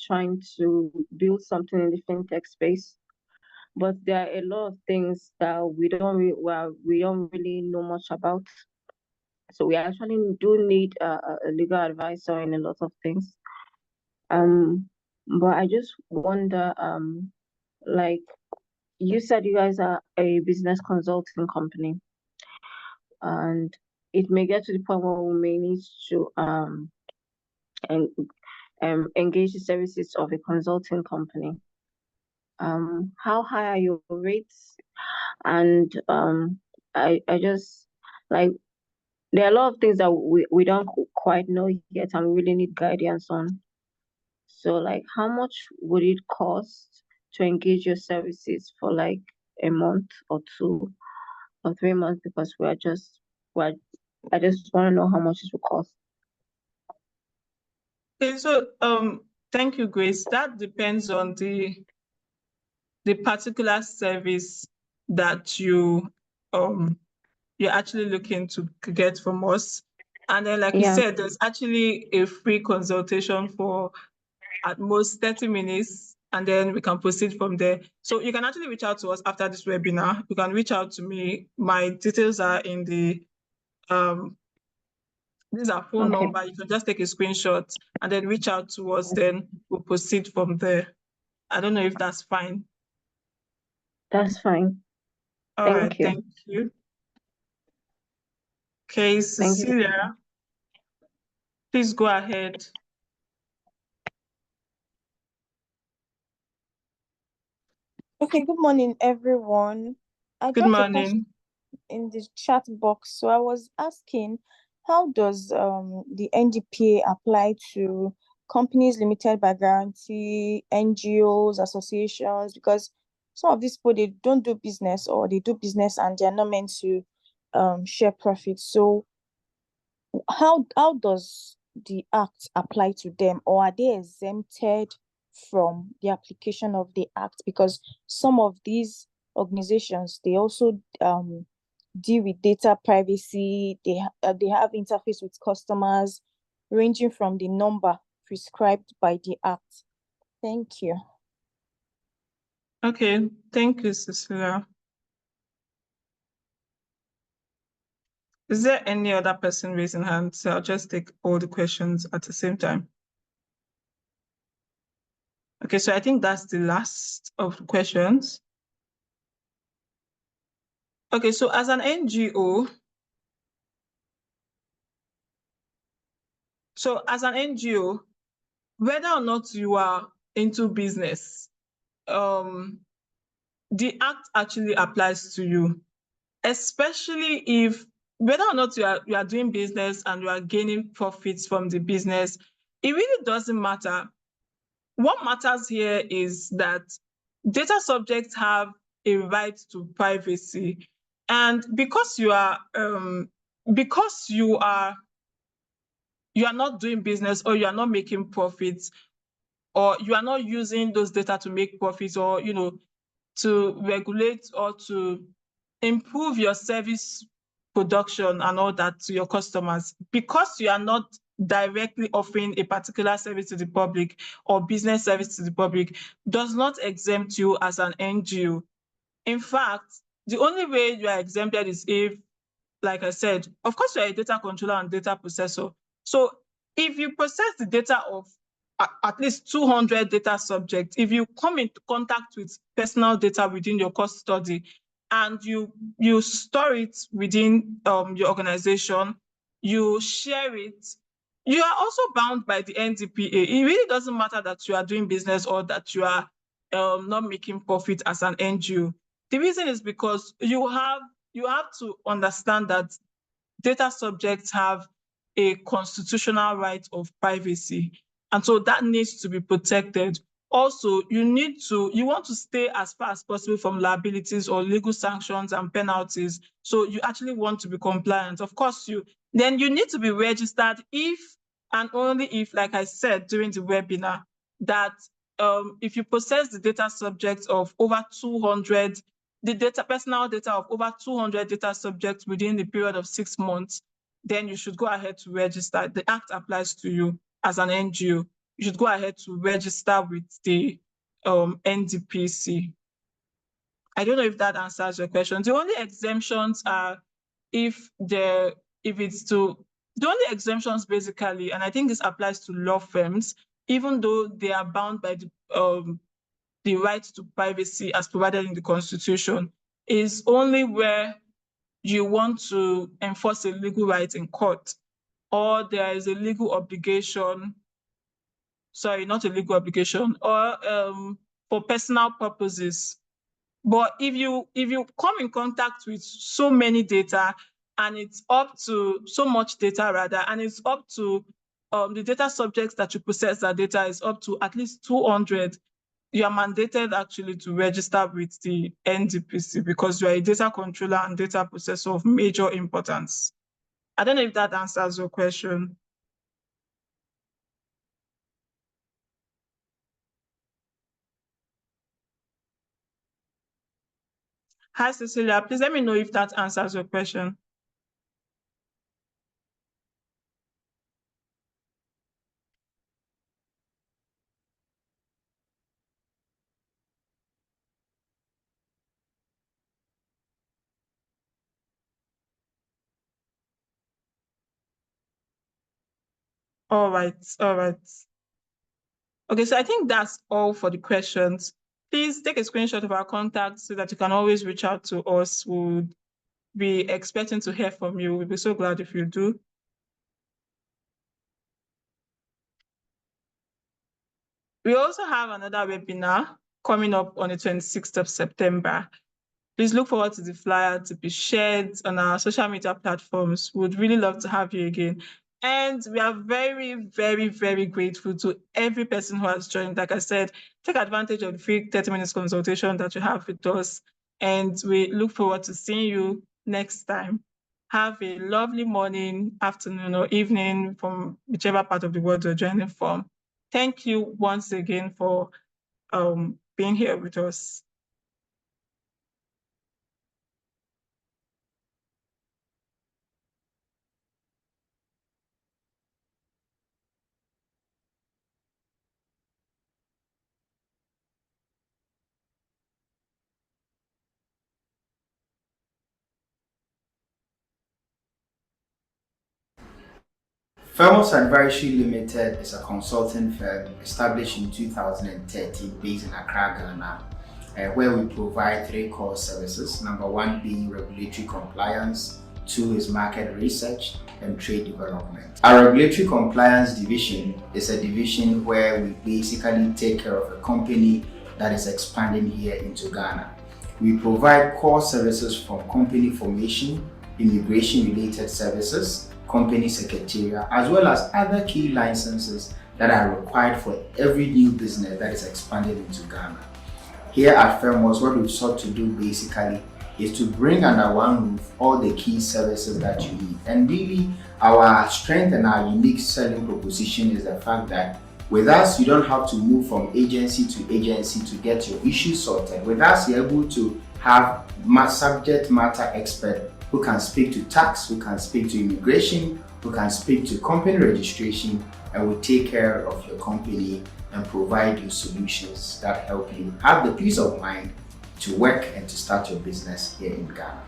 trying to build something in the fintech space. But there are a lot of things that we don't really know much about. So we actually do need a legal advisor in a lot of things. But I just wonder, like you said, you guys are a business consulting company, and it may get to the point where we may need to and engage the services of a consulting company. How high are your rates? And I just like there are a lot of things that we don't quite know yet, and we really need guidance on. So like, how much would it cost to engage your services for like a month or 2 or 3 months? Because I just want to know how much it will cost. Okay, so thank you, Grace. That depends on the particular service that you're actually looking to get from us. And then, like you said, there's actually a free consultation for at most 30 minutes, and then we can proceed from there. So you can actually reach out to us after this webinar. You can reach out to me. My details are in the this is our phone number. You can just take a screenshot and then reach out to us. Then we'll proceed from there. I don't know if that's fine. That's fine. All right, thank you. Okay, Cecilia, please go ahead. Okay, good morning, everyone. I Good dropped a question morning. in the chat box. So I was asking, how does the NDPA apply to companies limited by guarantee, NGOs, associations? Because some of these people, they don't do business, or they do business and they're not meant to share profits. So how does the act apply to them, or are they exempted from the application of the act? Because some of these organizations, they also deal with data privacy. They have interface with customers, ranging from the number prescribed by the act. Thank you. Okay, thank you, Cecilia. Is there any other person raising hands? So I'll just take all the questions at the same time. Okay, so I think that's the last of the questions. Okay, so as an NGO, whether or not you are into business, the act actually applies to you, especially if whether or not you are doing business and you are gaining profits from the business, it really doesn't matter. What matters here is that data subjects have a right to privacy, and because you are not doing business, or you are not making profits, or you are not using those data to make profits, or to regulate or to improve your service production and all that to your customers, because you are not directly offering a particular service to the public or business service to the public, does not exempt you as an NGO. In fact, the only way you are exempted is if, like I said, of course, you're a data controller and data processor. So if you process the data of at least 200 data subjects, if you come into contact with personal data within your custody, and you store it within your organization, you share it, you are also bound by the NDPA. It really doesn't matter that you are doing business or that you are not making profit as an NGO. The reason is because you have to understand that data subjects have a constitutional right of privacy, and so that needs to be protected. Also, you want to stay as far as possible from liabilities or legal sanctions and penalties. So you actually want to be compliant. Of course, you need to be registered if and only if, like I said during the webinar, that if you possess the data subjects of over 200, personal data of over 200 data subjects within the period of 6 months, then you should go ahead to register. The act applies to you as an NGO. You should go ahead to register with the NDPC. I don't know if that answers your question. The only exemptions are the only exemptions basically, and I think this applies to law firms, even though they are bound by the right to privacy as provided in the Constitution, is only where you want to enforce a legal right in court, or there is a legal obligation, sorry, not a legal obligation, or for personal purposes. But if you come in contact with so many data, and it's up to so much data rather, and it's up to the data subjects that you process that data is up to at least 200, you are mandated actually to register with the NDPC, because you are a data controller and data processor of major importance. I don't know if that answers your question. Hi, Cecilia. Please let me know if that answers your question. All right. Okay, so I think that's all for the questions. Please take a screenshot of our contact so that you can always reach out to us. We'll be expecting to hear from you. We'll be so glad if you do. We also have another webinar coming up on the 26th of September. Please look forward to the flyer to be shared on our social media platforms. We would really love to have you again. And we are very, very, very grateful to every person who has joined. Like I said, take advantage of the free 30 minutes consultation that you have with us. And we look forward to seeing you next time. Have a lovely morning, afternoon, or evening from whichever part of the world you're joining from. Thank you once again for being here with us. Firmos Advisory Limited is a consulting firm established in 2013 based in Accra, Ghana, where we provide three core services. Number one being regulatory compliance, two is market research, and trade development. Our regulatory compliance division is a division where we basically take care of a company that is expanding here into Ghana. We provide core services from company formation, immigration related services, company secretarial, as well as other key licenses that are required for every new business that is expanded into Ghana. Here at Firmos, what we've sought to do basically is to bring under one roof all the key services that you need. And really, our strength and our unique selling proposition is the fact that with us, you don't have to move from agency to agency to get your issues sorted. With us, you're able to have subject matter expert who can speak to tax, who can speak to immigration, who can speak to company registration, and will take care of your company and provide you solutions that help you have the peace of mind to work and to start your business here in Ghana.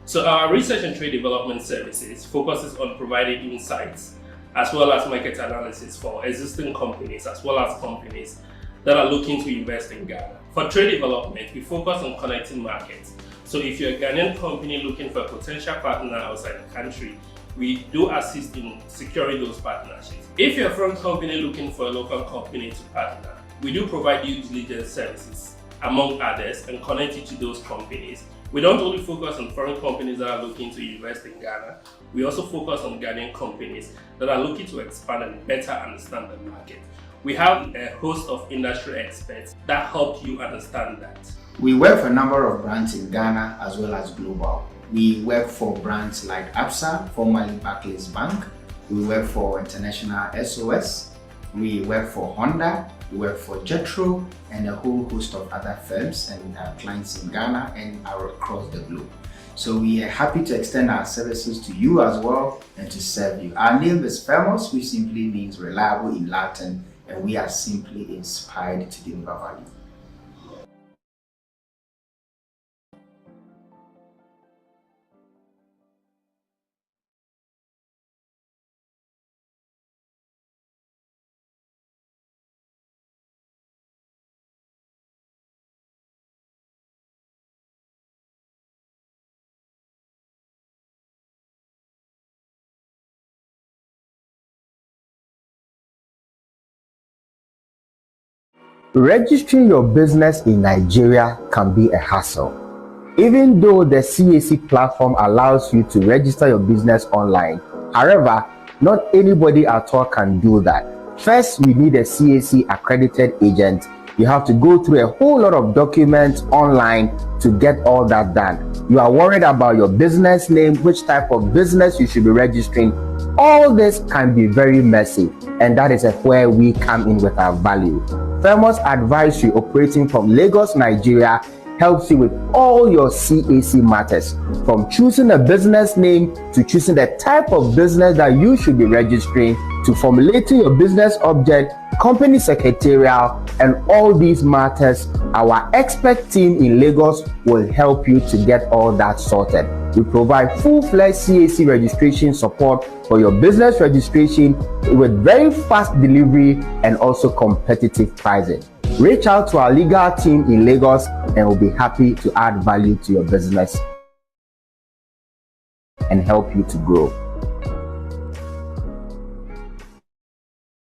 So our research and trade development services focuses on providing insights as well as market analysis for existing companies as well as companies that are looking to invest in Ghana. For trade development, we focus on connecting markets. So if you're a Ghanaian company looking for a potential partner outside the country, we do assist in securing those partnerships. If you're a foreign company looking for a local company to partner, we do provide due diligence services, among others, and connect you to those companies. We don't only focus on foreign companies that are looking to invest in Ghana, we also focus on Ghanaian companies that are looking to expand and better understand the market. We have a host of industry experts that help you understand that. We work for a number of brands in Ghana as well as global. We work for brands like ABSA, formerly Barclays Bank. We work for International SOS. We work for Honda. We work for Jetro and a whole host of other firms, and we have clients in Ghana and across the globe. So we are happy to extend our services to you as well and to serve you. Our name is Firmos, which simply means reliable in Latin, and we are simply inspired to deliver value. Registering your business in Nigeria can be a hassle. Even though the CAC platform allows you to register your business online, however, not anybody at all can do that. First, you need a CAC accredited agent. You have to go through a whole lot of documents online to get all that done. You are worried about your business name, which type of business you should be registering. All this can be very messy, and that is where we come in with our value. Firmos Advisory, operating from Lagos, Nigeria, helps you with all your CAC matters, from choosing a business name to choosing the type of business that you should be registering, to formulating your business object, company secretarial, and all these matters. Our expert team in Lagos will help you to get all that sorted. We provide full-fledged CAC registration support for your business registration with very fast delivery and also competitive pricing. Reach out to our legal team in Lagos and we'll be happy to add value to your business and help you to grow.